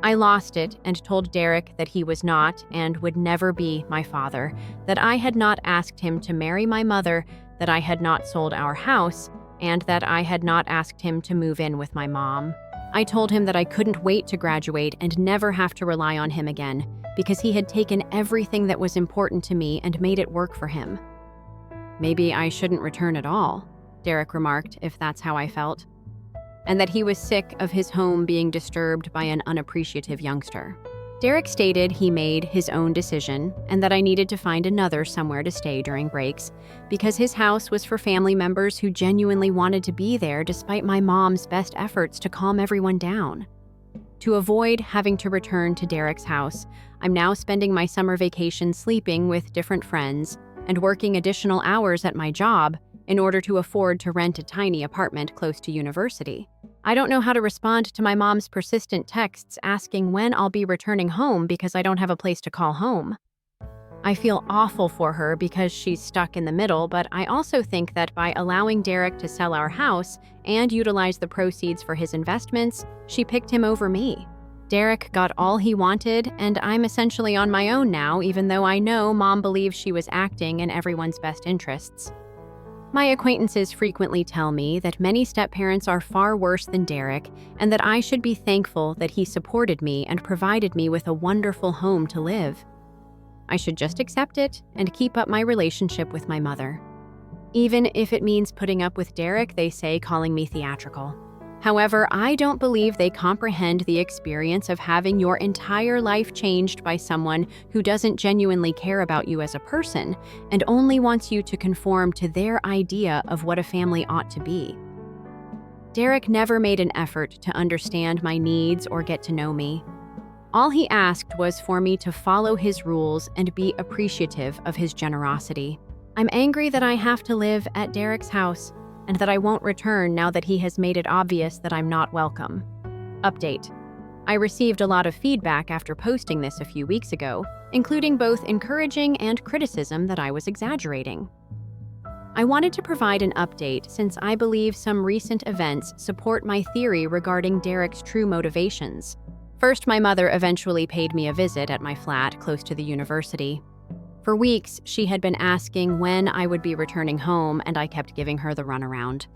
I lost it and told Derek that he was not and would never be my father, that I had not asked him to marry my mother, that I had not sold our house, and that I had not asked him to move in with my mom. I told him that I couldn't wait to graduate and never have to rely on him again, because he had taken everything that was important to me and made it work for him. Maybe I shouldn't return at all, Derek remarked, if that's how I felt, and that he was sick of his home being disturbed by an unappreciative youngster. Derek stated he made his own decision and that I needed to find another somewhere to stay during breaks because his house was for family members who genuinely wanted to be there despite my mom's best efforts to calm everyone down. To avoid having to return to Derek's house, I'm now spending my summer vacation sleeping with different friends and working additional hours at my job in order to afford to rent a tiny apartment close to university. I don't know how to respond to my mom's persistent texts asking when I'll be returning home because I don't have a place to call home. I feel awful for her because she's stuck in the middle, but I also think that by allowing Derek to sell our house and utilize the proceeds for his investments, she picked him over me. Derek got all he wanted, and I'm essentially on my own now, even though I know Mom believes she was acting in everyone's best interests. My acquaintances frequently tell me that many step-parents are far worse than Derek, and that I should be thankful that he supported me and provided me with a wonderful home to live. I should just accept it and keep up my relationship with my mother. Even if it means putting up with Derek, they say, calling me theatrical. However, I don't believe they comprehend the experience of having your entire life changed by someone who doesn't genuinely care about you as a person and only wants you to conform to their idea of what a family ought to be. Derek never made an effort to understand my needs or get to know me. All he asked was for me to follow his rules and be appreciative of his generosity. I'm angry that I have to live at Derek's house and that I won't return now that he has made it obvious that I'm not welcome. Update. I received a lot of feedback after posting this a few weeks ago, including both encouraging and criticism that I was exaggerating. I wanted to provide an update since I believe some recent events support my theory regarding Derek's true motivations. First, my mother eventually paid me a visit at my flat close to the university. For weeks, she had been asking when I would be returning home, and I kept giving her the runaround.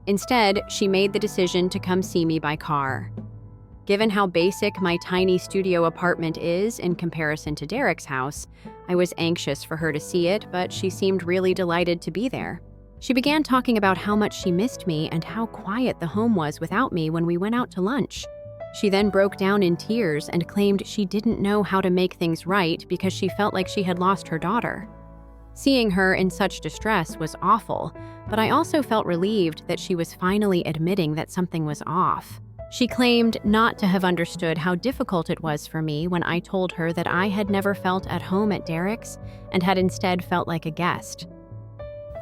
Instead, she made the decision to come see me by car. Given how basic my tiny studio apartment is in comparison to Derek's house, I was anxious for her to see it, but she seemed really delighted to be there. She began talking about how much she missed me and how quiet the home was without me when we went out to lunch. She then broke down in tears and claimed she didn't know how to make things right because she felt like she had lost her daughter. Seeing her in such distress was awful, but I also felt relieved that she was finally admitting that something was off. She claimed not to have understood how difficult it was for me when I told her that I had never felt at home at Derek's and had instead felt like a guest.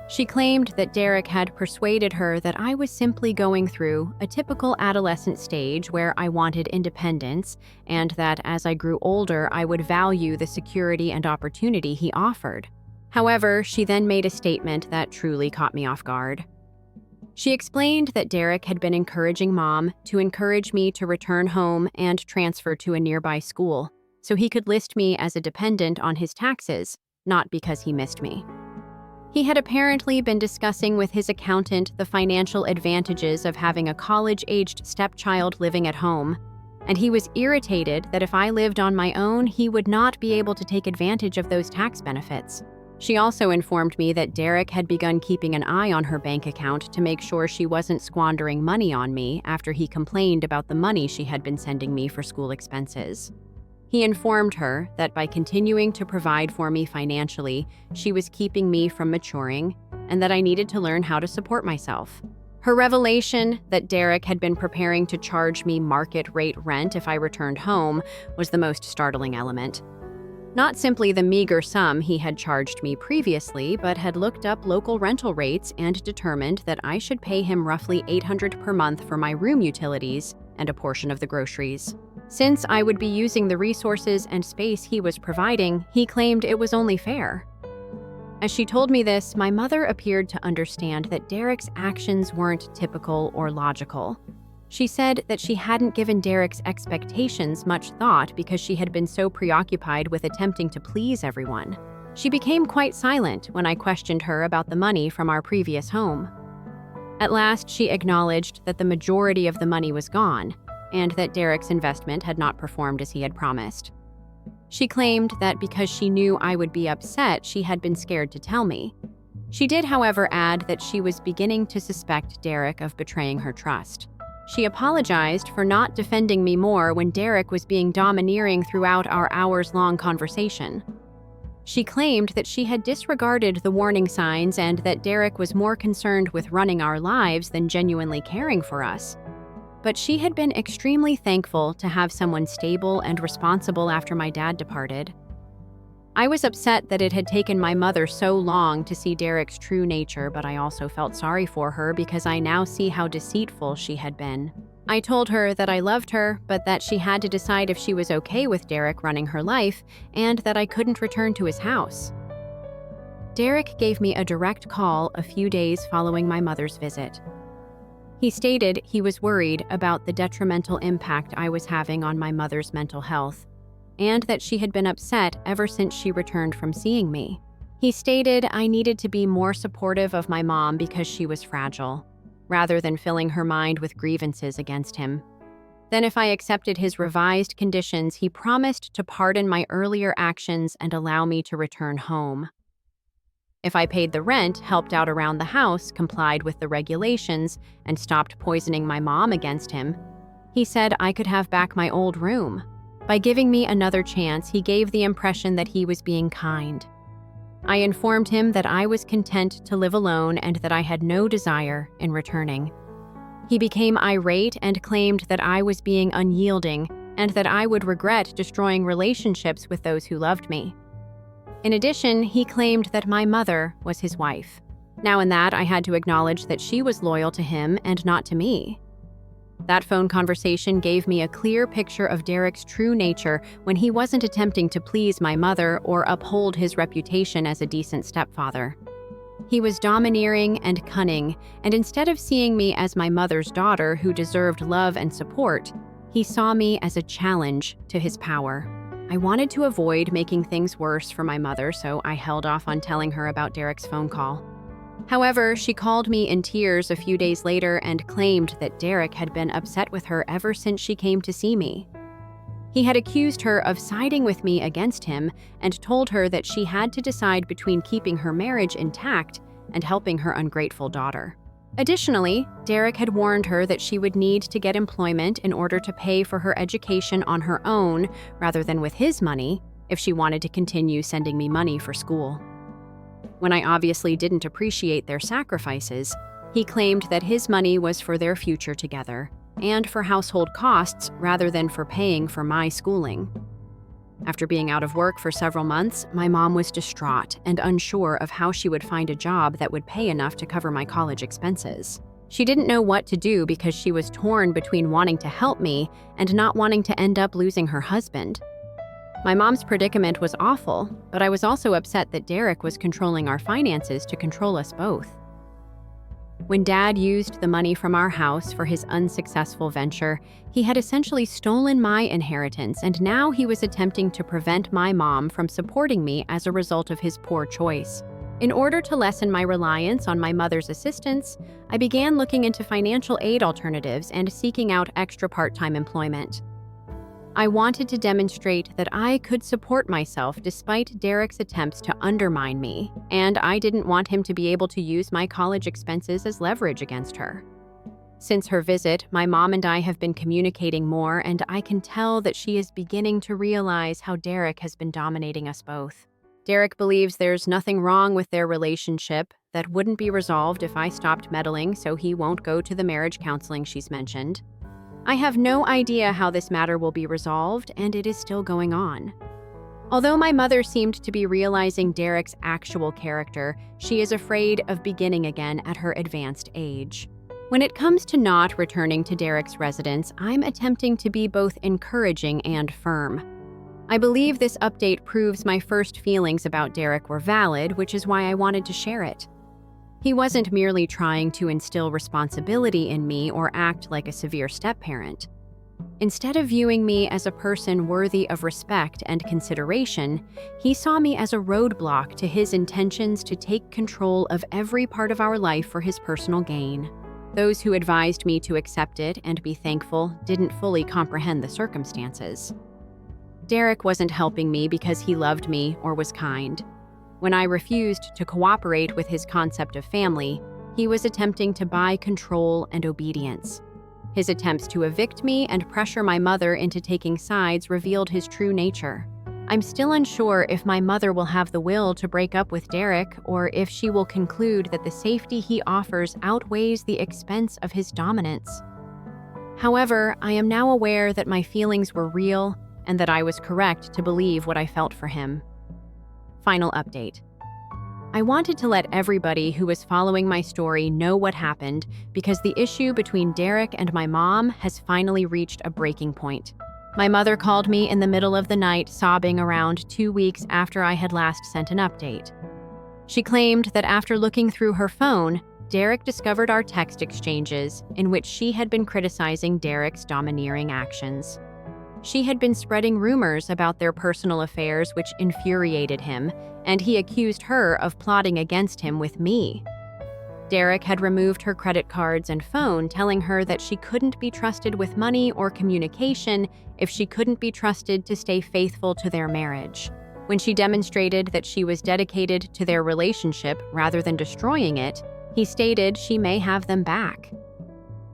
She claimed that Derek had persuaded her that I was simply going through a typical adolescent stage where I wanted independence, and that as I grew older, I would value the security and opportunity he offered. However, she then made a statement that truly caught me off guard. She explained that Derek had been encouraging Mom to encourage me to return home and transfer to a nearby school, so he could list me as a dependent on his taxes, not because he missed me. He had apparently been discussing with his accountant the financial advantages of having a college-aged stepchild living at home, and he was irritated that if I lived on my own, he would not be able to take advantage of those tax benefits. She also informed me that Derek had begun keeping an eye on her bank account to make sure she wasn't squandering money on me after he complained about the money she had been sending me for school expenses. He informed her that by continuing to provide for me financially, she was keeping me from maturing, and that I needed to learn how to support myself. Her revelation that Derek had been preparing to charge me market-rate rent if I returned home was the most startling element. Not simply the meager sum he had charged me previously, but had looked up local rental rates and determined that I should pay him roughly $800 per month for my room utilities and a portion of the groceries. Since I would be using the resources and space he was providing, he claimed it was only fair. As she told me this, my mother appeared to understand that Derek's actions weren't typical or logical. She said that she hadn't given Derek's expectations much thought because she had been so preoccupied with attempting to please everyone. She became quite silent when I questioned her about the money from our previous home. At last, she acknowledged that the majority of the money was gone, and that Derek's investment had not performed as he had promised. She claimed that because she knew I would be upset, she had been scared to tell me. She did, however, add that she was beginning to suspect Derek of betraying her trust. She apologized for not defending me more when Derek was being domineering throughout our hours-long conversation. She claimed that she had disregarded the warning signs and that Derek was more concerned with running our lives than genuinely caring for us. But she had been extremely thankful to have someone stable and responsible after my dad departed. I was upset that it had taken my mother so long to see Derek's true nature, but I also felt sorry for her because I now see how deceitful she had been. I told her that I loved her, but that she had to decide if she was okay with Derek running her life, and that I couldn't return to his house. Derek gave me a direct call a few days following my mother's visit. He stated he was worried about the detrimental impact I was having on my mother's mental health, and that she had been upset ever since she returned from seeing me. He stated I needed to be more supportive of my mom because she was fragile, rather than filling her mind with grievances against him. Then, if I accepted his revised conditions, he promised to pardon my earlier actions and allow me to return home. If I paid the rent, helped out around the house, complied with the regulations, and stopped poisoning my mom against him, he said I could have back my old room. By giving me another chance, he gave the impression that he was being kind. I informed him that I was content to live alone and that I had no desire in returning. He became irate and claimed that I was being unyielding and that I would regret destroying relationships with those who loved me. In addition, he claimed that my mother was his wife. Now in that, I had to acknowledge that she was loyal to him and not to me. That phone conversation gave me a clear picture of Derek's true nature when he wasn't attempting to please my mother or uphold his reputation as a decent stepfather. He was domineering and cunning, and instead of seeing me as my mother's daughter who deserved love and support, he saw me as a challenge to his power. I wanted to avoid making things worse for my mother, so I held off on telling her about Derek's phone call. However, she called me in tears a few days later and claimed that Derek had been upset with her ever since she came to see me. He had accused her of siding with me against him and told her that she had to decide between keeping her marriage intact and helping her ungrateful daughter. Additionally, Derek had warned her that she would need to get employment in order to pay for her education on her own rather than with his money if she wanted to continue sending me money for school. When I obviously didn't appreciate their sacrifices, he claimed that his money was for their future together and for household costs rather than for paying for my schooling. After being out of work for several months, my mom was distraught and unsure of how she would find a job that would pay enough to cover my college expenses. She didn't know what to do because she was torn between wanting to help me and not wanting to end up losing her husband. My mom's predicament was awful, but I was also upset that Derek was controlling our finances to control us both. When Dad used the money from our house for his unsuccessful venture, he had essentially stolen my inheritance, and now he was attempting to prevent my mom from supporting me as a result of his poor choice. In order to lessen my reliance on my mother's assistance, I began looking into financial aid alternatives and seeking out extra part-time employment. I wanted to demonstrate that I could support myself despite Derek's attempts to undermine me, and I didn't want him to be able to use my college expenses as leverage against her. Since her visit, my mom and I have been communicating more, and I can tell that she is beginning to realize how Derek has been dominating us both. Derek believes there's nothing wrong with their relationship that wouldn't be resolved if I stopped meddling, so he won't go to the marriage counseling she's mentioned. I have no idea how this matter will be resolved, and it is still going on. Although my mother seemed to be realizing Derek's actual character, she is afraid of beginning again at her advanced age. When it comes to not returning to Derek's residence, I'm attempting to be both encouraging and firm. I believe this update proves my first feelings about Derek were valid, which is why I wanted to share it. He wasn't merely trying to instill responsibility in me or act like a severe step-parent. Instead of viewing me as a person worthy of respect and consideration, he saw me as a roadblock to his intentions to take control of every part of our life for his personal gain. Those who advised me to accept it and be thankful didn't fully comprehend the circumstances. Derek wasn't helping me because he loved me or was kind. When I refused to cooperate with his concept of family, he was attempting to buy control and obedience. His attempts to evict me and pressure my mother into taking sides revealed his true nature. I'm still unsure if my mother will have the will to break up with Derek or if she will conclude that the safety he offers outweighs the expense of his dominance. However, I am now aware that my feelings were real and that I was correct to believe what I felt for him. Final update. I wanted to let everybody who was following my story know what happened because the issue between Derek and my mom has finally reached a breaking point. My mother called me in the middle of the night, sobbing around 2 weeks after I had last sent an update. She claimed that after looking through her phone, Derek discovered our text exchanges in which she had been criticizing Derek's domineering actions. She had been spreading rumors about their personal affairs which infuriated him, and he accused her of plotting against him with me. Derek had removed her credit cards and phone, telling her that she couldn't be trusted with money or communication if she couldn't be trusted to stay faithful to their marriage. When she demonstrated that she was dedicated to their relationship rather than destroying it, he stated she may have them back.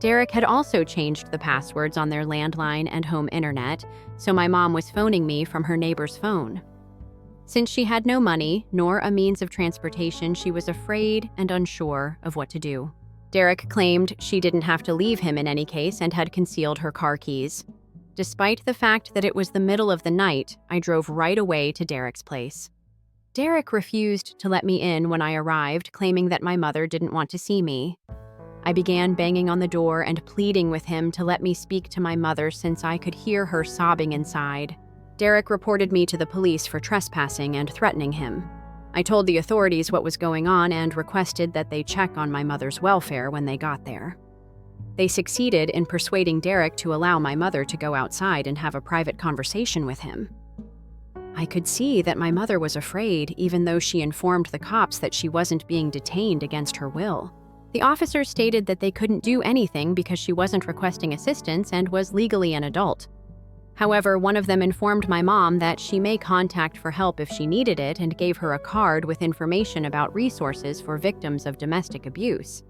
Derek had also changed the passwords on their landline and home internet, so my mom was phoning me from her neighbor's phone. Since she had no money, nor a means of transportation, she was afraid and unsure of what to do. Derek claimed she didn't have to leave him in any case and had concealed her car keys. Despite the fact that it was the middle of the night, I drove right away to Derek's place. Derek refused to let me in when I arrived, claiming that my mother didn't want to see me. I began banging on the door and pleading with him to let me speak to my mother since I could hear her sobbing inside. Derek reported me to the police for trespassing and threatening him. I told the authorities what was going on and requested that they check on my mother's welfare when they got there. They succeeded in persuading Derek to allow my mother to go outside and have a private conversation with him. I could see that my mother was afraid, even though she informed the cops that she wasn't being detained against her will. The officers stated that they couldn't do anything because she wasn't requesting assistance and was legally an adult. However, one of them informed my mom that she may contact for help if she needed it and gave her a card with information about resources for victims of domestic abuse.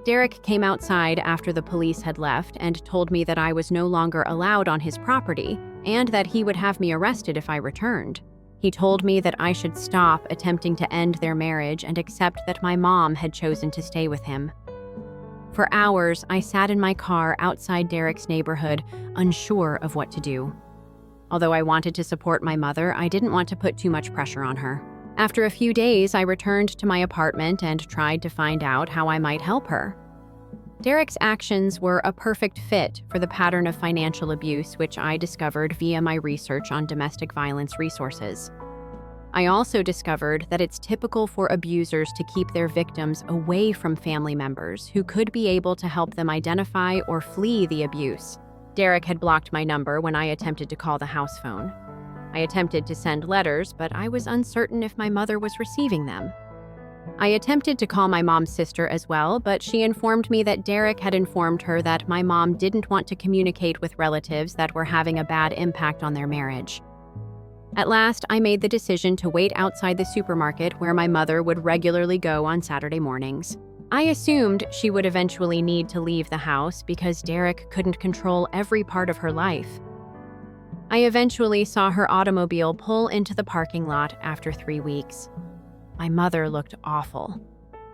Derek came outside after the police had left and told me that I was no longer allowed on his property and that he would have me arrested if I returned. He told me that I should stop attempting to end their marriage and accept that my mom had chosen to stay with him. For hours, I sat in my car outside Derek's neighborhood, unsure of what to do. Although I wanted to support my mother, I didn't want to put too much pressure on her. After a few days, I returned to my apartment and tried to find out how I might help her. Derek's actions were a perfect fit for the pattern of financial abuse which I discovered via my research on domestic violence resources. I also discovered that it's typical for abusers to keep their victims away from family members who could be able to help them identify or flee the abuse. Derek had blocked my number when I attempted to call the house phone. I attempted to send letters, but I was uncertain if my mother was receiving them. I attempted to call my mom's sister as well, but she informed me that Derek had informed her that my mom didn't want to communicate with relatives that were having a bad impact on their marriage. At last, I made the decision to wait outside the supermarket where my mother would regularly go on Saturday mornings. I assumed she would eventually need to leave the house because Derek couldn't control every part of her life. I eventually saw her automobile pull into the parking lot after 3 weeks. My mother looked awful.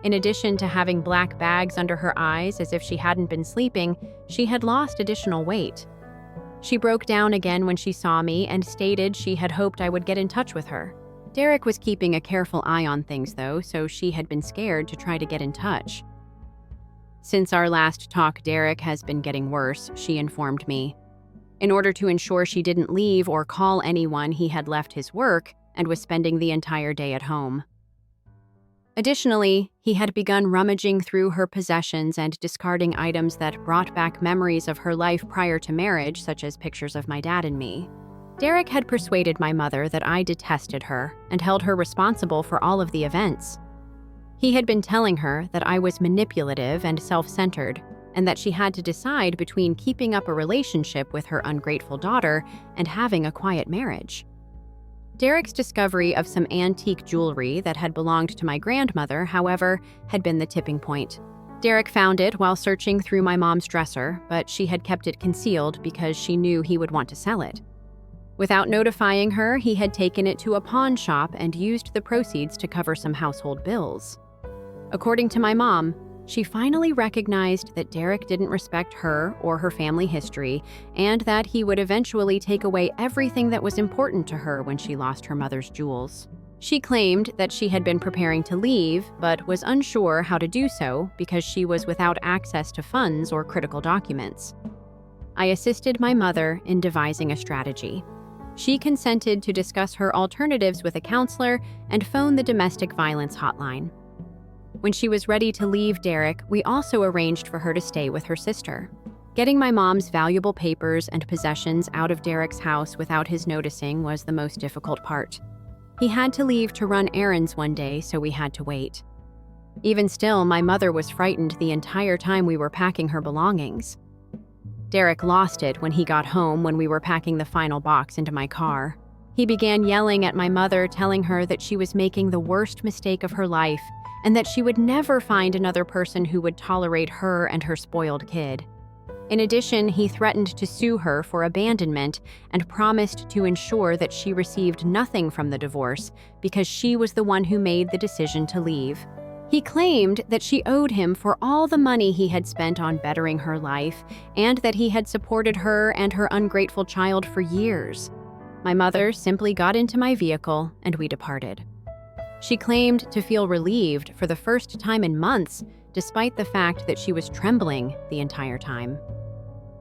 In addition to having black bags under her eyes as if she hadn't been sleeping, she had lost additional weight. She broke down again when she saw me and stated she had hoped I would get in touch with her. Derek was keeping a careful eye on things though, so she had been scared to try to get in touch. Since our last talk, Derek has been getting worse, she informed me. In order to ensure she didn't leave or call anyone, he had left his work and was spending the entire day at home. Additionally, he had begun rummaging through her possessions and discarding items that brought back memories of her life prior to marriage, such as pictures of my dad and me. Derek had persuaded my mother that I detested her and held her responsible for all of the events. He had been telling her that I was manipulative and self-centered, and that she had to decide between keeping up a relationship with her ungrateful daughter and having a quiet marriage. Derek's discovery of some antique jewelry that had belonged to my grandmother, however, had been the tipping point. Derek found it while searching through my mom's dresser, but she had kept it concealed because she knew he would want to sell it. Without notifying her, he had taken it to a pawn shop and used the proceeds to cover some household bills. According to my mom, she finally recognized that Derek didn't respect her or her family history, and that he would eventually take away everything that was important to her when she lost her mother's jewels. She claimed that she had been preparing to leave, but was unsure how to do so because she was without access to funds or critical documents. I assisted my mother in devising a strategy. She consented to discuss her alternatives with a counselor and phone the domestic violence hotline. When she was ready to leave Derek, we also arranged for her to stay with her sister. Getting my mom's valuable papers and possessions out of Derek's house without his noticing was the most difficult part. He had to leave to run errands one day, so we had to wait. Even still, my mother was frightened the entire time we were packing her belongings. Derek lost it when he got home when we were packing the final box into my car. He began yelling at my mother, telling her that she was making the worst mistake of her life and that she would never find another person who would tolerate her and her spoiled kid. In addition, he threatened to sue her for abandonment and promised to ensure that she received nothing from the divorce because she was the one who made the decision to leave. He claimed that she owed him for all the money he had spent on bettering her life and that he had supported her and her ungrateful child for years. My mother simply got into my vehicle and we departed. She claimed to feel relieved for the first time in months, despite the fact that she was trembling the entire time.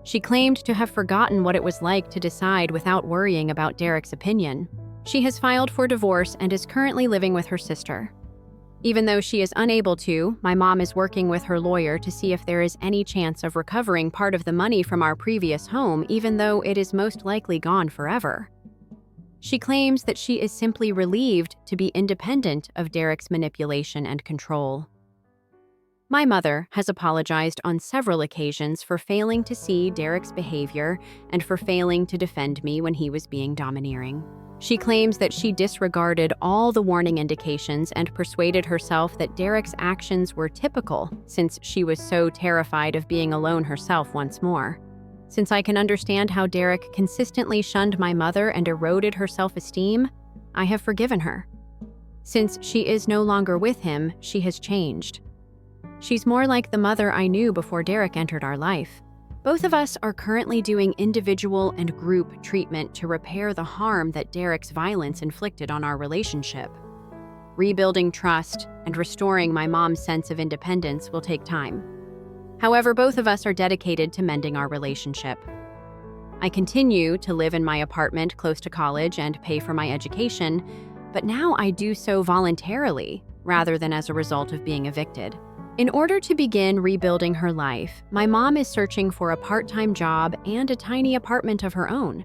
She claimed to have forgotten what it was like to decide without worrying about Derek's opinion. She has filed for divorce and is currently living with her sister. Even though she is unable to, my mom is working with her lawyer to see if there is any chance of recovering part of the money from our previous home, even though it is most likely gone forever. She claims that she is simply relieved to be independent of Derek's manipulation and control. My mother has apologized on several occasions for failing to see Derek's behavior and for failing to defend me when he was being domineering. She claims that she disregarded all the warning indications and persuaded herself that Derek's actions were typical since she was so terrified of being alone herself once more. Since I can understand how Derek consistently shunned my mother and eroded her self-esteem, I have forgiven her. Since she is no longer with him, she has changed. She's more like the mother I knew before Derek entered our life. Both of us are currently doing individual and group treatment to repair the harm that Derek's violence inflicted on our relationship. Rebuilding trust and restoring my mom's sense of independence will take time. However, both of us are dedicated to mending our relationship. I continue to live in my apartment close to college and pay for my education, but now I do so voluntarily rather than as a result of being evicted. In order to begin rebuilding her life, my mom is searching for a part-time job and a tiny apartment of her own.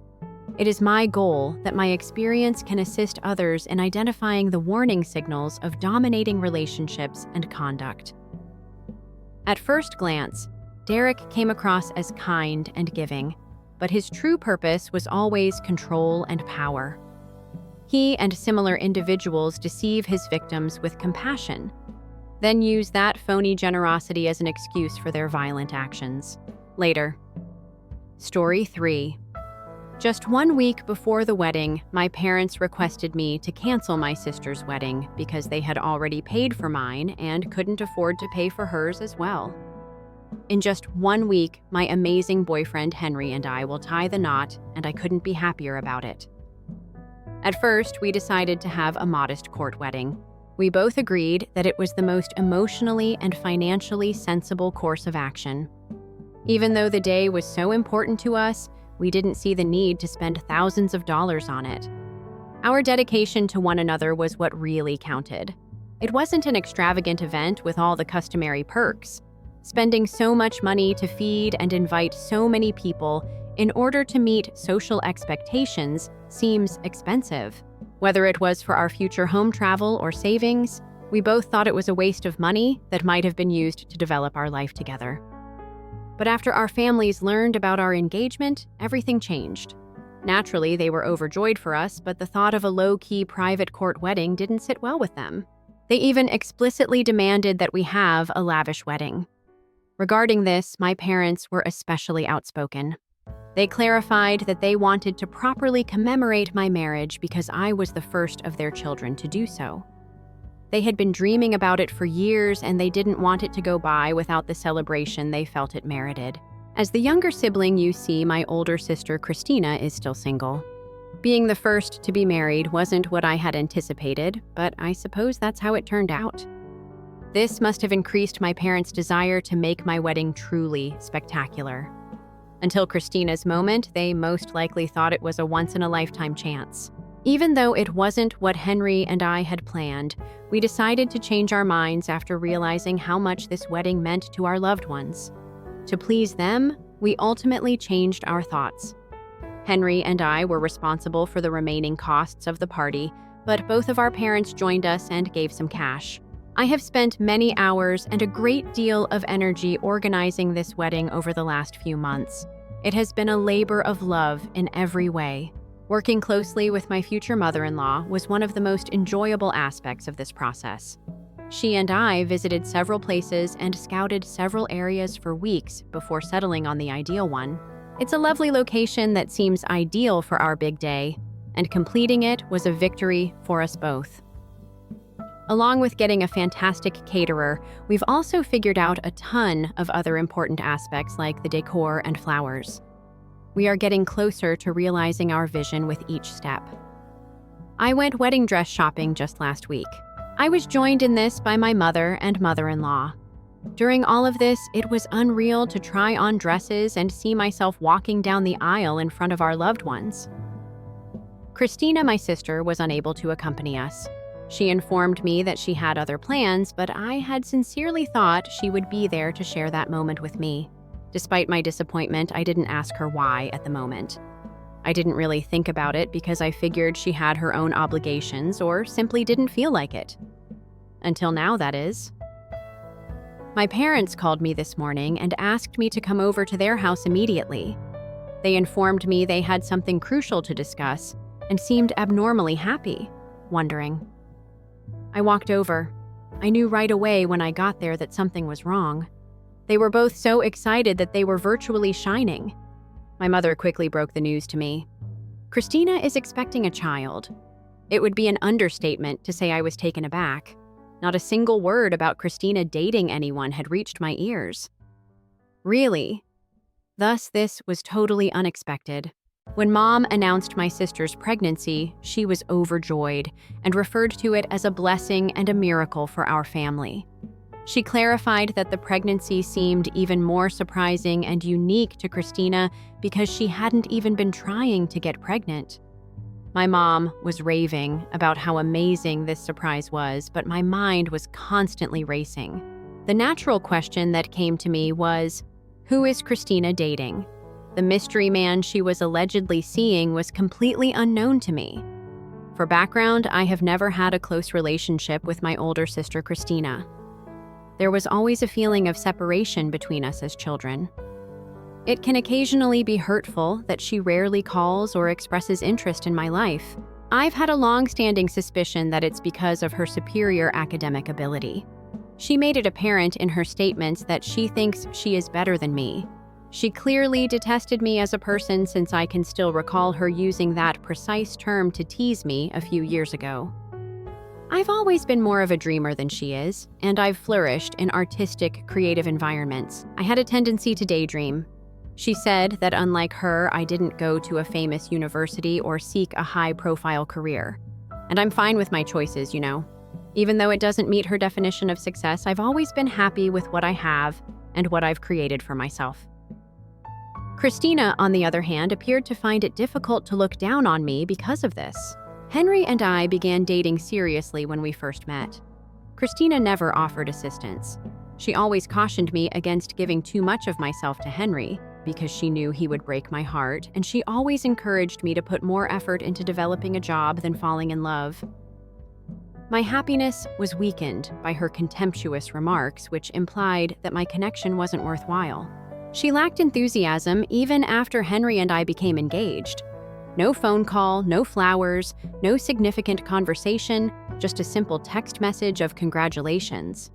It is my goal that my experience can assist others in identifying the warning signals of dominating relationships and conduct. At first glance, Derek came across as kind and giving, but his true purpose was always control and power. He and similar individuals deceive his victims with compassion, then use that phony generosity as an excuse for their violent actions. Later. Story 3. Just 1 week before the wedding, my parents requested me to cancel my sister's wedding because they had already paid for mine and couldn't afford to pay for hers as well. In just 1 week, my amazing boyfriend Henry and I will tie the knot, and I couldn't be happier about it. At first, we decided to have a modest court wedding. We both agreed that it was the most emotionally and financially sensible course of action. Even though the day was so important to us, we didn't see the need to spend thousands of dollars on it. Our dedication to one another was what really counted. It wasn't an extravagant event with all the customary perks. Spending so much money to feed and invite so many people in order to meet social expectations seems expensive. Whether it was for our future home travel or savings, we both thought it was a waste of money that might have been used to develop our life together. But after our families learned about our engagement, everything changed. Naturally, they were overjoyed for us, but the thought of a low-key private court wedding didn't sit well with them. They even explicitly demanded that we have a lavish wedding. Regarding this, my parents were especially outspoken. They clarified that they wanted to properly commemorate my marriage because I was the first of their children to do so. They had been dreaming about it for years, and they didn't want it to go by without the celebration they felt it merited. As the younger sibling, you see, my older sister Christina is still single. Being the first to be married wasn't what I had anticipated, but I suppose that's how it turned out. This must have increased my parents' desire to make my wedding truly spectacular. Until Christina's moment, they most likely thought it was a once-in-a-lifetime chance. Even though it wasn't what Henry and I had planned, we decided to change our minds after realizing how much this wedding meant to our loved ones. To please them, we ultimately changed our thoughts. Henry and I were responsible for the remaining costs of the party, but both of our parents joined us and gave some cash. I have spent many hours and a great deal of energy organizing this wedding over the last few months. It has been a labor of love in every way. Working closely with my future mother-in-law was one of the most enjoyable aspects of this process. She and I visited several places and scouted several areas for weeks before settling on the ideal one. It's a lovely location that seems ideal for our big day, and completing it was a victory for us both. Along with getting a fantastic caterer, we've also figured out a ton of other important aspects like the decor and flowers. We are getting closer to realizing our vision with each step. I went wedding dress shopping just last week. I was joined in this by my mother and mother-in-law. During all of this, it was unreal to try on dresses and see myself walking down the aisle in front of our loved ones. Christina, my sister, was unable to accompany us. She informed me that she had other plans, but I had sincerely thought she would be there to share that moment with me. Despite my disappointment, I didn't ask her why at the moment. I didn't really think about it because I figured she had her own obligations or simply didn't feel like it. Until now, that is. My parents called me this morning and asked me to come over to their house immediately. They informed me they had something crucial to discuss and seemed abnormally happy, wondering. I walked over. I knew right away when I got there that something was wrong. They were both so excited that they were virtually shining. My mother quickly broke the news to me. Christina is expecting a child. It would be an understatement to say I was taken aback. Not a single word about Christina dating anyone had reached my ears. Really? Thus, this was totally unexpected. When Mom announced my sister's pregnancy, she was overjoyed and referred to it as a blessing and a miracle for our family. She clarified that the pregnancy seemed even more surprising and unique to Christina because she hadn't even been trying to get pregnant. My mom was raving about how amazing this surprise was, but my mind was constantly racing. The natural question that came to me was, who is Christina dating? The mystery man she was allegedly seeing was completely unknown to me. For background, I have never had a close relationship with my older sister Christina. There was always a feeling of separation between us as children. It can occasionally be hurtful that she rarely calls or expresses interest in my life. I've had a long-standing suspicion that it's because of her superior academic ability. She made it apparent in her statements that she thinks she is better than me. She clearly detested me as a person, since I can still recall her using that precise term to tease me a few years ago. I've always been more of a dreamer than she is, and I've flourished in artistic, creative environments. I had a tendency to daydream. She said that unlike her, I didn't go to a famous university or seek a high-profile career. And I'm fine with my choices, you know. Even though it doesn't meet her definition of success, I've always been happy with what I have and what I've created for myself. Christina, on the other hand, appeared to find it difficult to look down on me because of this. Henry and I began dating seriously when we first met. Christina never offered assistance. She always cautioned me against giving too much of myself to Henry, because she knew he would break my heart, and she always encouraged me to put more effort into developing a job than falling in love. My happiness was weakened by her contemptuous remarks, which implied that my connection wasn't worthwhile. She lacked enthusiasm even after Henry and I became engaged. No phone call, no flowers, no significant conversation, just a simple text message of congratulations.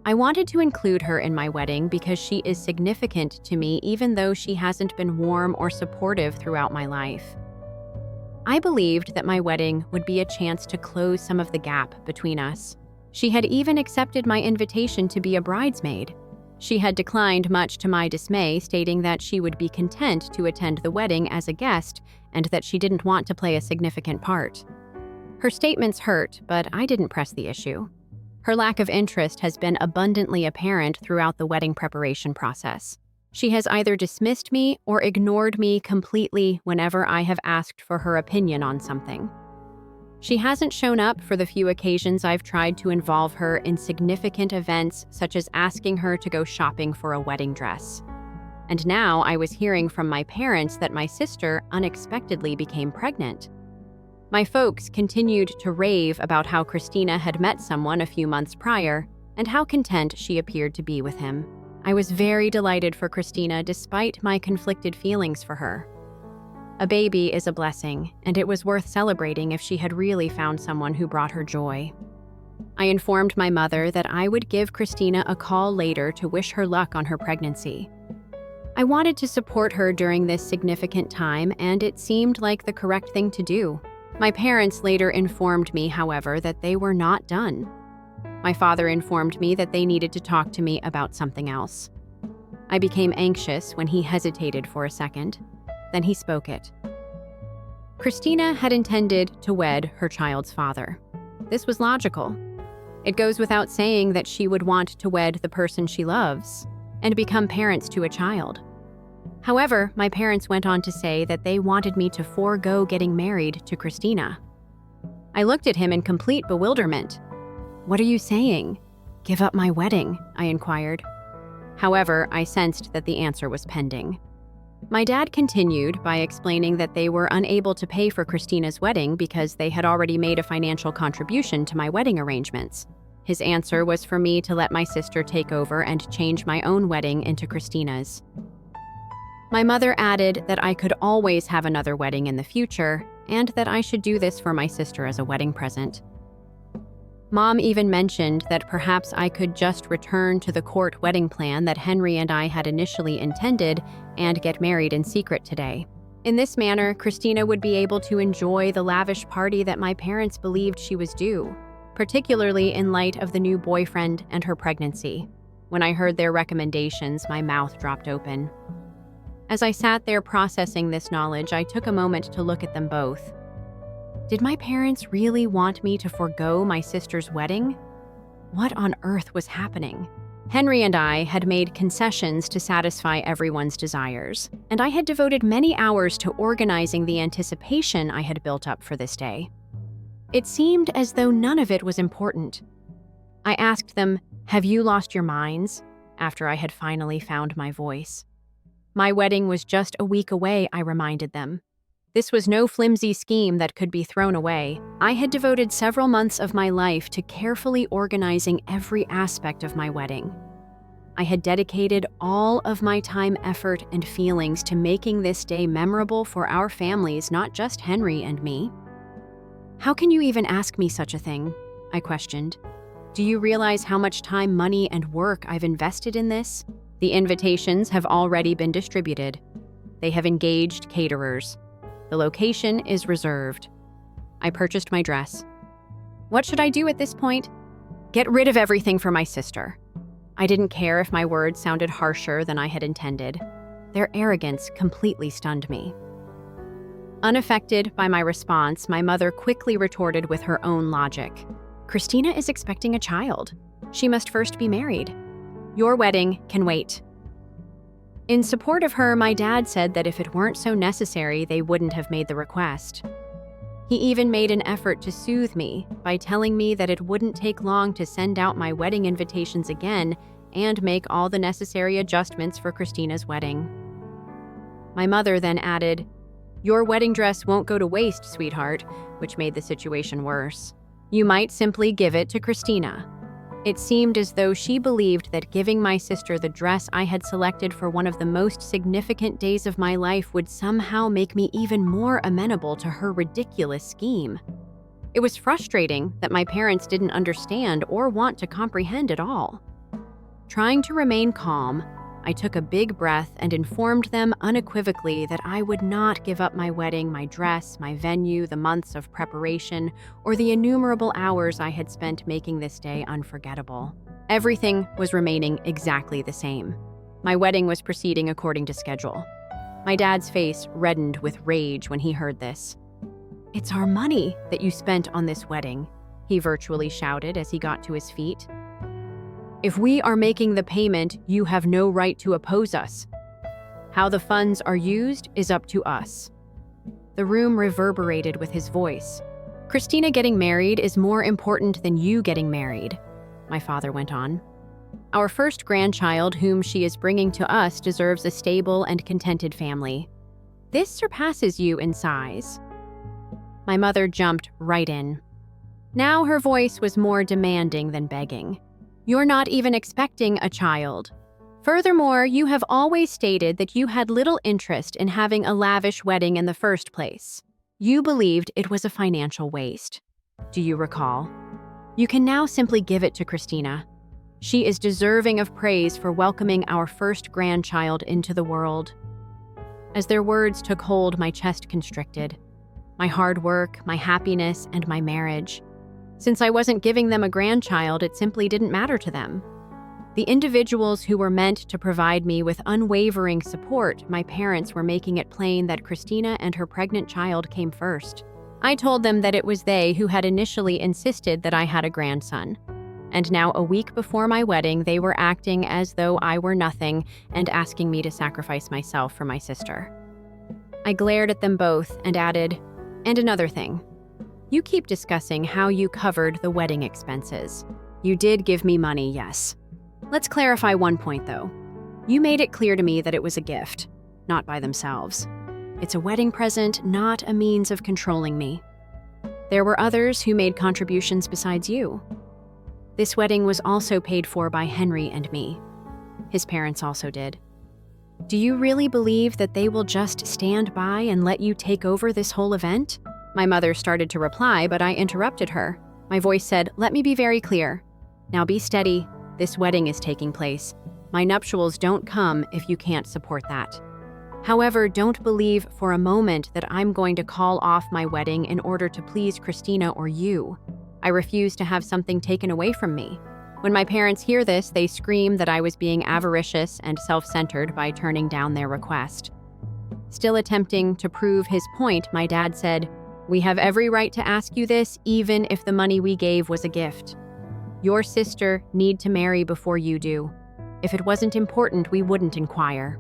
I wanted to include her in my wedding because she is significant to me, even though she hasn't been warm or supportive throughout my life. I believed that my wedding would be a chance to close some of the gap between us. She had even accepted my invitation to be a bridesmaid. She had declined, much to my dismay, stating that she would be content to attend the wedding as a guest and that she didn't want to play a significant part. Her statements hurt, but I didn't press the issue. Her lack of interest has been abundantly apparent throughout the wedding preparation process. She has either dismissed me or ignored me completely whenever I have asked for her opinion on something. She hasn't shown up for the few occasions I've tried to involve her in significant events, such as asking her to go shopping for a wedding dress. And now I was hearing from my parents that my sister unexpectedly became pregnant. My folks continued to rave about how Christina had met someone a few months prior and how content she appeared to be with him. I was very delighted for Christina despite my conflicted feelings for her. A baby is a blessing, and it was worth celebrating if she had really found someone who brought her joy. I informed my mother that I would give Christina a call later to wish her luck on her pregnancy. I wanted to support her during this significant time, and it seemed like the correct thing to do. My parents later informed me, however, that they were not done. My father informed me that they needed to talk to me about something else. I became anxious when he hesitated for a second. Then he spoke it. Christina had intended to wed her child's father. This was logical. It goes without saying that she would want to wed the person she loves and become parents to a child. However, my parents went on to say that they wanted me to forego getting married to Christina. I looked at him in complete bewilderment. "What are you saying? Give up my wedding?" I inquired. However, I sensed that the answer was pending. My dad continued by explaining that they were unable to pay for Christina's wedding because they had already made a financial contribution to my wedding arrangements. His answer was for me to let my sister take over and change my own wedding into Christina's. My mother added that I could always have another wedding in the future and that I should do this for my sister as a wedding present. Mom even mentioned that perhaps I could just return to the court wedding plan that Henry and I had initially intended and get married in secret today. In this manner, Christina would be able to enjoy the lavish party that my parents believed she was due, particularly in light of the new boyfriend and her pregnancy. When I heard their recommendations, my mouth dropped open. As I sat there processing this knowledge, I took a moment to look at them both. Did my parents really want me to forego my sister's wedding? What on earth was happening? Henry and I had made concessions to satisfy everyone's desires, and I had devoted many hours to organizing the anticipation I had built up for this day. It seemed as though none of it was important. I asked them, "Have you lost your minds?" after I had finally found my voice. My wedding was just a week away, I reminded them. This was no flimsy scheme that could be thrown away. I had devoted several months of my life to carefully organizing every aspect of my wedding. I had dedicated all of my time, effort, and feelings to making this day memorable for our families, not just Henry and me. "How can you even ask me such a thing?" I questioned. "Do you realize how much time, money, and work I've invested in this? The invitations have already been distributed. They have engaged caterers. The location is reserved. I purchased my dress. What should I do at this point? Get rid of everything for my sister." I didn't care if my words sounded harsher than I had intended. Their arrogance completely stunned me. Unaffected by my response, my mother quickly retorted with her own logic. "Christina is expecting a child. She must first be married. Your wedding can wait." In support of her, my dad said that if it weren't so necessary, they wouldn't have made the request. He even made an effort to soothe me by telling me that it wouldn't take long to send out my wedding invitations again and make all the necessary adjustments for Christina's wedding. My mother then added, "Your wedding dress won't go to waste, sweetheart," which made the situation worse. "You might simply give it to Christina." It seemed as though she believed that giving my sister the dress I had selected for one of the most significant days of my life would somehow make me even more amenable to her ridiculous scheme. It was frustrating that my parents didn't understand or want to comprehend at all. Trying to remain calm, I took a big breath and informed them unequivocally that I would not give up my wedding, my dress, my venue, the months of preparation, or the innumerable hours I had spent making this day unforgettable. Everything was remaining exactly the same. My wedding was proceeding according to schedule. My dad's face reddened with rage when he heard this. "It's our money that you spent on this wedding," he virtually shouted as he got to his feet. "If we are making the payment, you have no right to oppose us. How the funds are used is up to us." The room reverberated with his voice. "Christina getting married is more important than you getting married," my father went on. "Our first grandchild, whom she is bringing to us, deserves a stable and contented family. This surpasses you in size." My mother jumped right in. Now her voice was more demanding than begging. "You're not even expecting a child. Furthermore, you have always stated that you had little interest in having a lavish wedding in the first place. You believed it was a financial waste. Do you recall? You can now simply give it to Christina. She is deserving of praise for welcoming our first grandchild into the world." As their words took hold, my chest constricted. My hard work, my happiness, and my marriage. Since I wasn't giving them a grandchild, it simply didn't matter to them. The individuals who were meant to provide me with unwavering support, my parents, were making it plain that Christina and her pregnant child came first. I told them that it was they who had initially insisted that I had a grandson. And now, a week before my wedding, they were acting as though I were nothing and asking me to sacrifice myself for my sister. I glared at them both and added, "And another thing. You keep discussing how you covered the wedding expenses. You did give me money, yes. Let's clarify one point, though. You made it clear to me that it was a gift, not by themselves. It's a wedding present, not a means of controlling me. There were others who made contributions besides you. This wedding was also paid for by Henry and me. His parents also did. Do you really believe that they will just stand by and let you take over this whole event?" My mother started to reply, but I interrupted her. My voice said, "Let me be very clear. Now be steady. This wedding is taking place. My nuptials don't come if you can't support that. However, don't believe for a moment that I'm going to call off my wedding in order to please Christina or you. I refuse to have something taken away from me. When my parents hear this, they scream that I was being avaricious and self-centered by turning down their request." Still attempting to prove his point, my dad said, "We have every right to ask you this, even if the money we gave was a gift. Your sister need to marry before you do. If it wasn't important, we wouldn't inquire.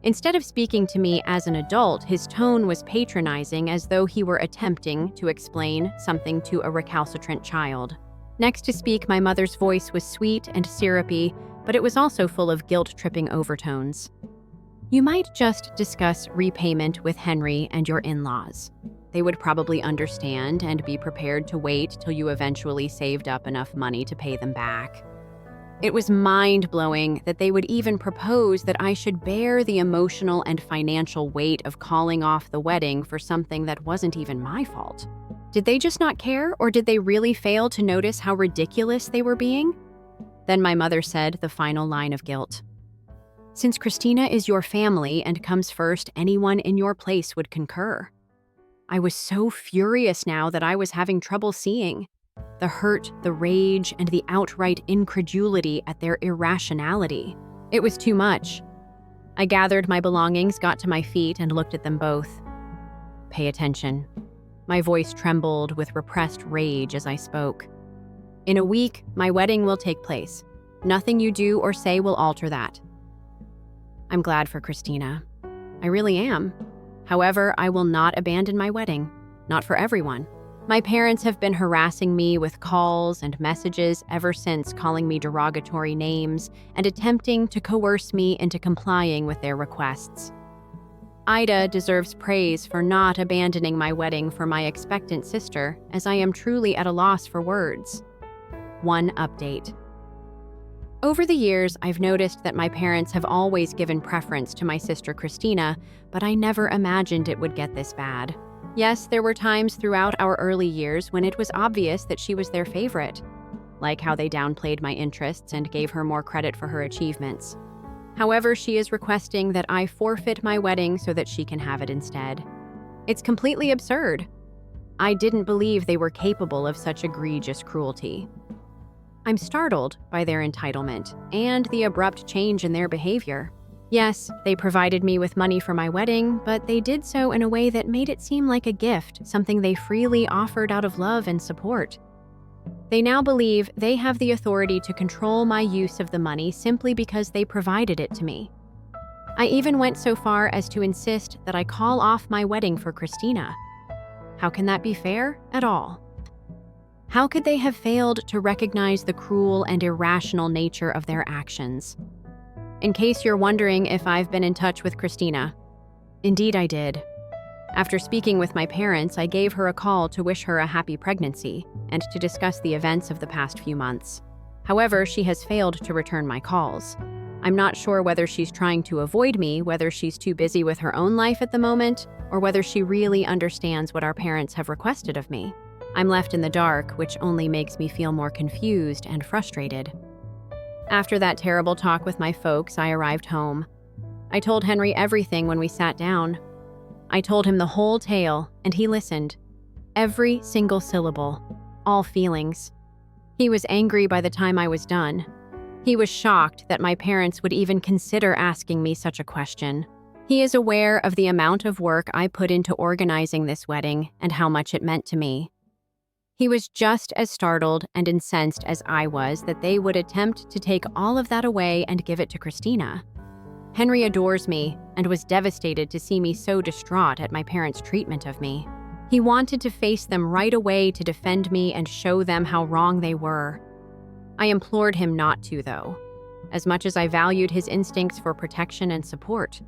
Instead of speaking to me as an adult, his tone was patronizing, as though he were attempting to explain something to a recalcitrant child. Next to speak, my mother's voice was sweet and syrupy, but it was also full of guilt-tripping overtones. You might just discuss repayment with Henry and your in-laws. They would probably understand and be prepared to wait till you eventually saved up enough money to pay them back. It was mind-blowing that they would even propose that I should bear the emotional and financial weight of calling off the wedding for something that wasn't even my fault. Did they just not care, or did they really fail to notice how ridiculous they were being? Then my mother said the final line of guilt. Since Christina is your family and comes first, anyone in your place would concur. I was so furious now that I was having trouble seeing. The hurt, the rage, and the outright incredulity at their irrationality. It was too much. I gathered my belongings, got to my feet, and looked at them both. Pay attention. My voice trembled with repressed rage as I spoke. In a week, my wedding will take place. Nothing you do or say will alter that. I'm glad for Christina. I really am. However, I will not abandon my wedding. Not for everyone. My parents have been harassing me with calls and messages ever since, calling me derogatory names and attempting to coerce me into complying with their requests. Aita deserves praise for not abandoning my wedding for my expectant sister, as I am truly at a loss for words. One update. Over the years, I've noticed that my parents have always given preference to my sister Christina, but I never imagined it would get this bad. Yes, there were times throughout our early years when it was obvious that she was their favorite, like how they downplayed my interests and gave her more credit for her achievements. However, she is requesting that I forfeit my wedding so that she can have it instead. It's completely absurd. I didn't believe they were capable of such egregious cruelty. I'm startled by their entitlement and the abrupt change in their behavior. Yes, they provided me with money for my wedding, but they did so in a way that made it seem like a gift, something they freely offered out of love and support. They now believe they have the authority to control my use of the money simply because they provided it to me. I even went so far as to insist that I call off my wedding for Christina. How can that be fair at all? How could they have failed to recognize the cruel and irrational nature of their actions? In case you're wondering if I've been in touch with Christina, indeed I did. After speaking with my parents, I gave her a call to wish her a happy pregnancy and to discuss the events of the past few months. However, she has failed to return my calls. I'm not sure whether she's trying to avoid me, whether she's too busy with her own life at the moment, or whether she really understands what our parents have requested of me. I'm left in the dark, which only makes me feel more confused and frustrated. After that terrible talk with my folks, I arrived home. I told Henry everything when we sat down. I told him the whole tale, and he listened. Every single syllable. All feelings. He was angry by the time I was done. He was shocked that my parents would even consider asking me such a question. He is aware of the amount of work I put into organizing this wedding and how much it meant to me. He was just as startled and incensed as I was that they would attempt to take all of that away and give it to Christina. Henry adores me and was devastated to see me so distraught at my parents' treatment of me. He wanted to face them right away to defend me and show them how wrong they were. I implored him not to, though, as much as I valued his instincts for protection and support.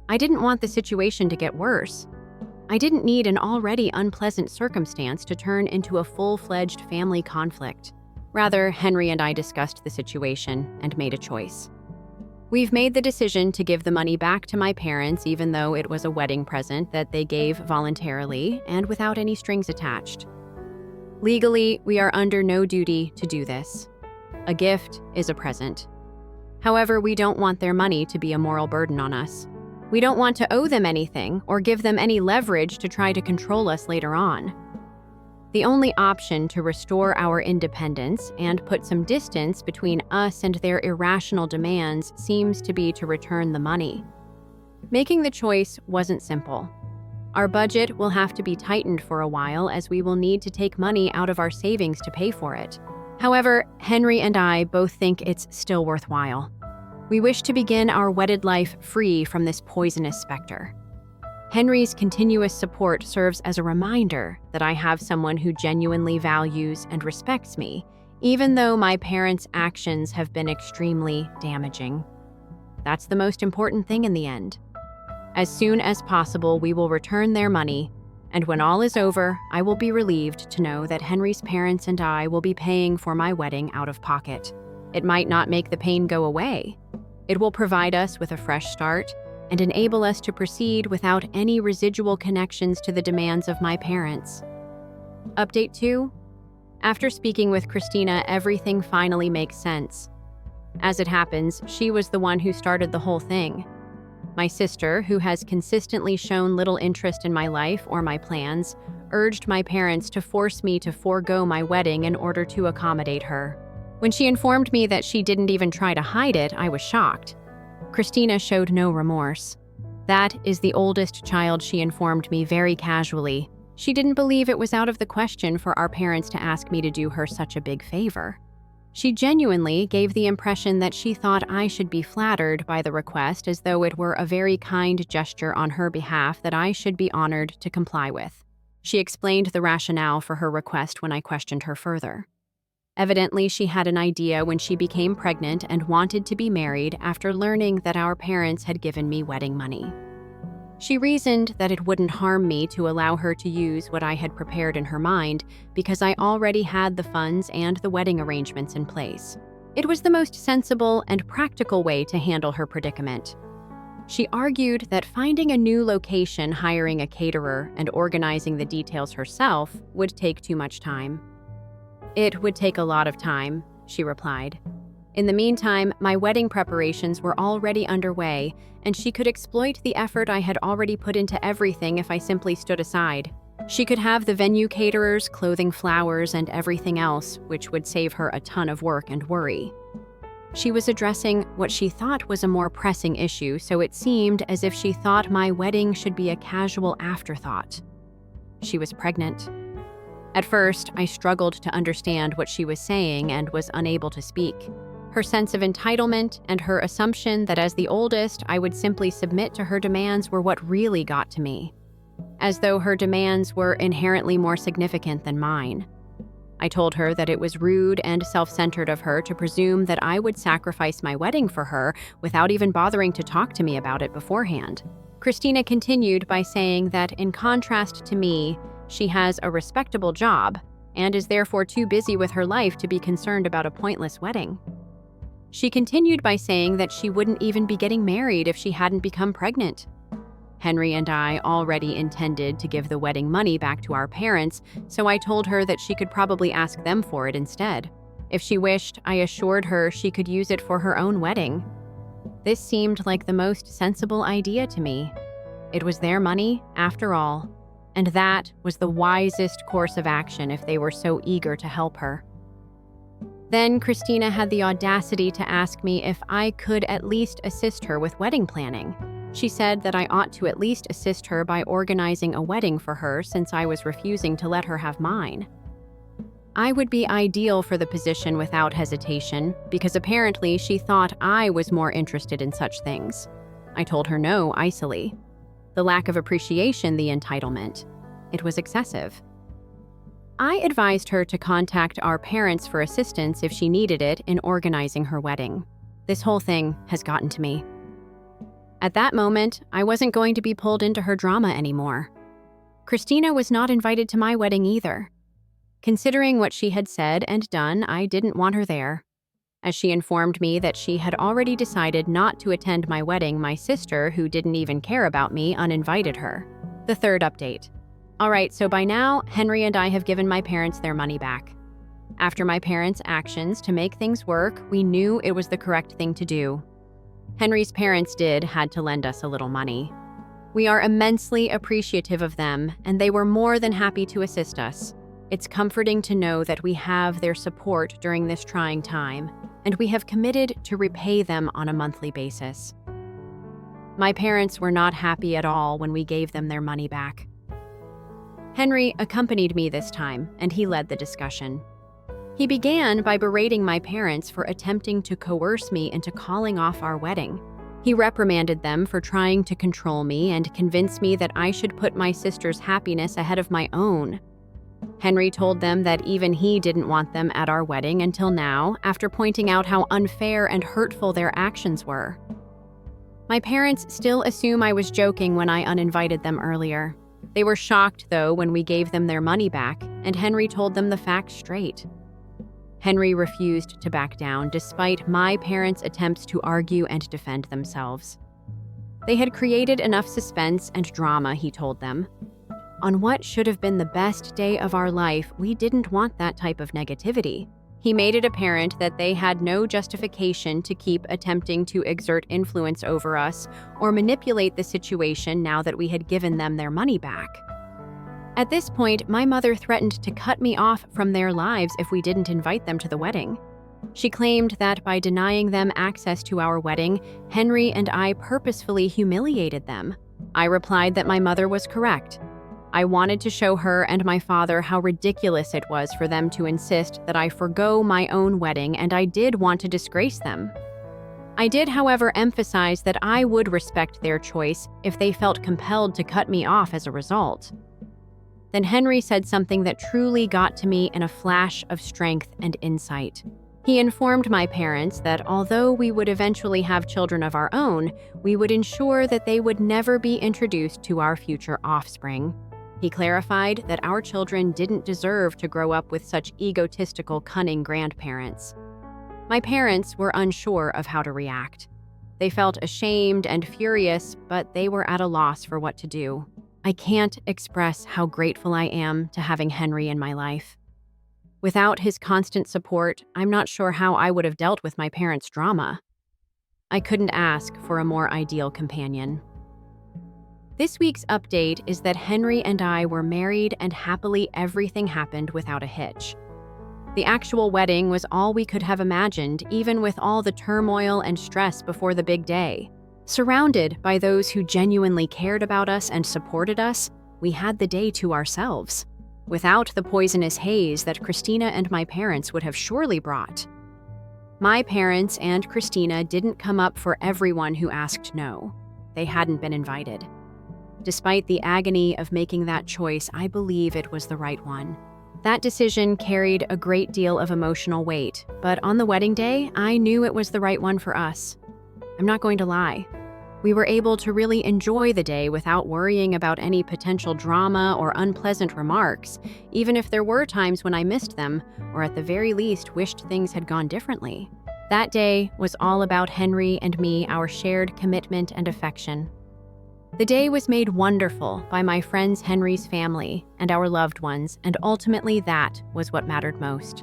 I didn't want the situation to get worse. I didn't need an already unpleasant circumstance to turn into a full-fledged family conflict. Rather, Henry and I discussed the situation and made a choice. We've made the decision to give the money back to my parents, even though it was a wedding present that they gave voluntarily and without any strings attached. Legally, we are under no duty to do this. A gift is a present. However, we don't want their money to be a moral burden on us. We don't want to owe them anything or give them any leverage to try to control us later on. The only option to restore our independence and put some distance between us and their irrational demands seems to be to return the money. Making the choice wasn't simple. Our budget will have to be tightened for a while, as we will need to take money out of our savings to pay for it. However, Henry and I both think it's still worthwhile. We wish to begin our wedded life free from this poisonous specter. Henry's continuous support serves as a reminder that I have someone who genuinely values and respects me, even though my parents' actions have been extremely damaging. That's the most important thing in the end. As soon as possible, we will return their money, and when all is over, I will be relieved to know that Henry's parents and I will be paying for my wedding out of pocket. It might not make the pain go away. It will provide us with a fresh start and enable us to proceed without any residual connections to the demands of my parents. Update 2. After speaking with Christina, everything finally makes sense. As it happens, she was the one who started the whole thing. My sister, who has consistently shown little interest in my life or my plans, urged my parents to force me to forego my wedding in order to accommodate her. When she informed me that she didn't even try to hide it, I was shocked. Christina showed no remorse. That is the oldest child, she informed me very casually. She didn't believe it was out of the question for our parents to ask me to do her such a big favor. She genuinely gave the impression that she thought I should be flattered by the request, as though it were a very kind gesture on her behalf that I should be honored to comply with. She explained the rationale for her request when I questioned her further. Evidently, she had an idea when she became pregnant and wanted to be married after learning that our parents had given me wedding money. She reasoned that it wouldn't harm me to allow her to use what I had prepared in her mind because I already had the funds and the wedding arrangements in place. It was the most sensible and practical way to handle her predicament. She argued that finding a new location, hiring a caterer, and organizing the details herself would take too much time. It would take a lot of time, she replied. In the meantime, my wedding preparations were already underway, and she could exploit the effort I had already put into everything if I simply stood aside. She could have the venue caterers, clothing, flowers, and everything else, which would save her a ton of work and worry. She was addressing what she thought was a more pressing issue, so it seemed as if she thought my wedding should be a casual afterthought. She was pregnant. At first, I struggled to understand what she was saying and was unable to speak. Her sense of entitlement and her assumption that as the oldest, I would simply submit to her demands were what really got to me, as though her demands were inherently more significant than mine. I told her that it was rude and self-centered of her to presume that I would sacrifice my wedding for her without even bothering to talk to me about it beforehand. Christina continued by saying that in contrast to me, she has a respectable job and is therefore too busy with her life to be concerned about a pointless wedding. She continued by saying that she wouldn't even be getting married if she hadn't become pregnant. Henry and I already intended to give the wedding money back to our parents, so I told her that she could probably ask them for it instead. If she wished, I assured her she could use it for her own wedding. This seemed like the most sensible idea to me. It was their money, after all, and that was the wisest course of action if they were so eager to help her. Then Christina had the audacity to ask me if I could at least assist her with wedding planning. She said that I ought to at least assist her by organizing a wedding for her since I was refusing to let her have mine. I would be ideal for the position without hesitation, because apparently she thought I was more interested in such things. I told her no, icily. The lack of appreciation, the entitlement. It was excessive. I advised her to contact our parents for assistance if she needed it in organizing her wedding. This whole thing has gotten to me. At that moment, I wasn't going to be pulled into her drama anymore. Christina was not invited to my wedding either. Considering what she had said and done, I didn't want her there. As she informed me that she had already decided not to attend my wedding, my sister, who didn't even care about me, uninvited her. The third update. All right, so by now, Henry and I have given my parents their money back. After my parents' actions to make things work, we knew it was the correct thing to do. Henry's parents had to lend us a little money. We are immensely appreciative of them, and they were more than happy to assist us. It's comforting to know that we have their support during this trying time, and we have committed to repay them on a monthly basis. My parents were not happy at all when we gave them their money back. Henry accompanied me this time, and he led the discussion. He began by berating my parents for attempting to coerce me into calling off our wedding. He reprimanded them for trying to control me and convince me that I should put my sister's happiness ahead of my own. Henry told them that even he didn't want them at our wedding until now, after pointing out how unfair and hurtful their actions were. My parents still assume I was joking when I uninvited them earlier. They were shocked, though, when we gave them their money back, and Henry told them the facts straight. Henry refused to back down, despite my parents' attempts to argue and defend themselves. They had created enough suspense and drama, he told them. On what should have been the best day of our life, we didn't want that type of negativity. He made it apparent that they had no justification to keep attempting to exert influence over us or manipulate the situation now that we had given them their money back. At this point, my mother threatened to cut me off from their lives if we didn't invite them to the wedding. She claimed that by denying them access to our wedding, Henry and I purposefully humiliated them. I replied that my mother was correct. I wanted to show her and my father how ridiculous it was for them to insist that I forgo my own wedding, and I did want to disgrace them. I did, however, emphasize that I would respect their choice if they felt compelled to cut me off as a result. Then Henry said something that truly got to me in a flash of strength and insight. He informed my parents that although we would eventually have children of our own, we would ensure that they would never be introduced to our future offspring. He clarified that our children didn't deserve to grow up with such egotistical, cunning grandparents. My parents were unsure of how to react. They felt ashamed and furious, but they were at a loss for what to do. I can't express how grateful I am to having Henry in my life. Without his constant support, I'm not sure how I would have dealt with my parents' drama. I couldn't ask for a more ideal companion. This week's update is that Henry and I were married, and happily everything happened without a hitch. The actual wedding was all we could have imagined, even with all the turmoil and stress before the big day. Surrounded by those who genuinely cared about us and supported us, we had the day to ourselves, without the poisonous haze that Christina and my parents would have surely brought. My parents and Christina didn't come up for everyone who asked no. They hadn't been invited. Despite the agony of making that choice, I believe it was the right one. That decision carried a great deal of emotional weight, but on the wedding day, I knew it was the right one for us. I'm not going to lie. We were able to really enjoy the day without worrying about any potential drama or unpleasant remarks, even if there were times when I missed them, or at the very least wished things had gone differently. That day was all about Henry and me, our shared commitment and affection. The day was made wonderful by my friends Henry's family and our loved ones, and ultimately that was what mattered most.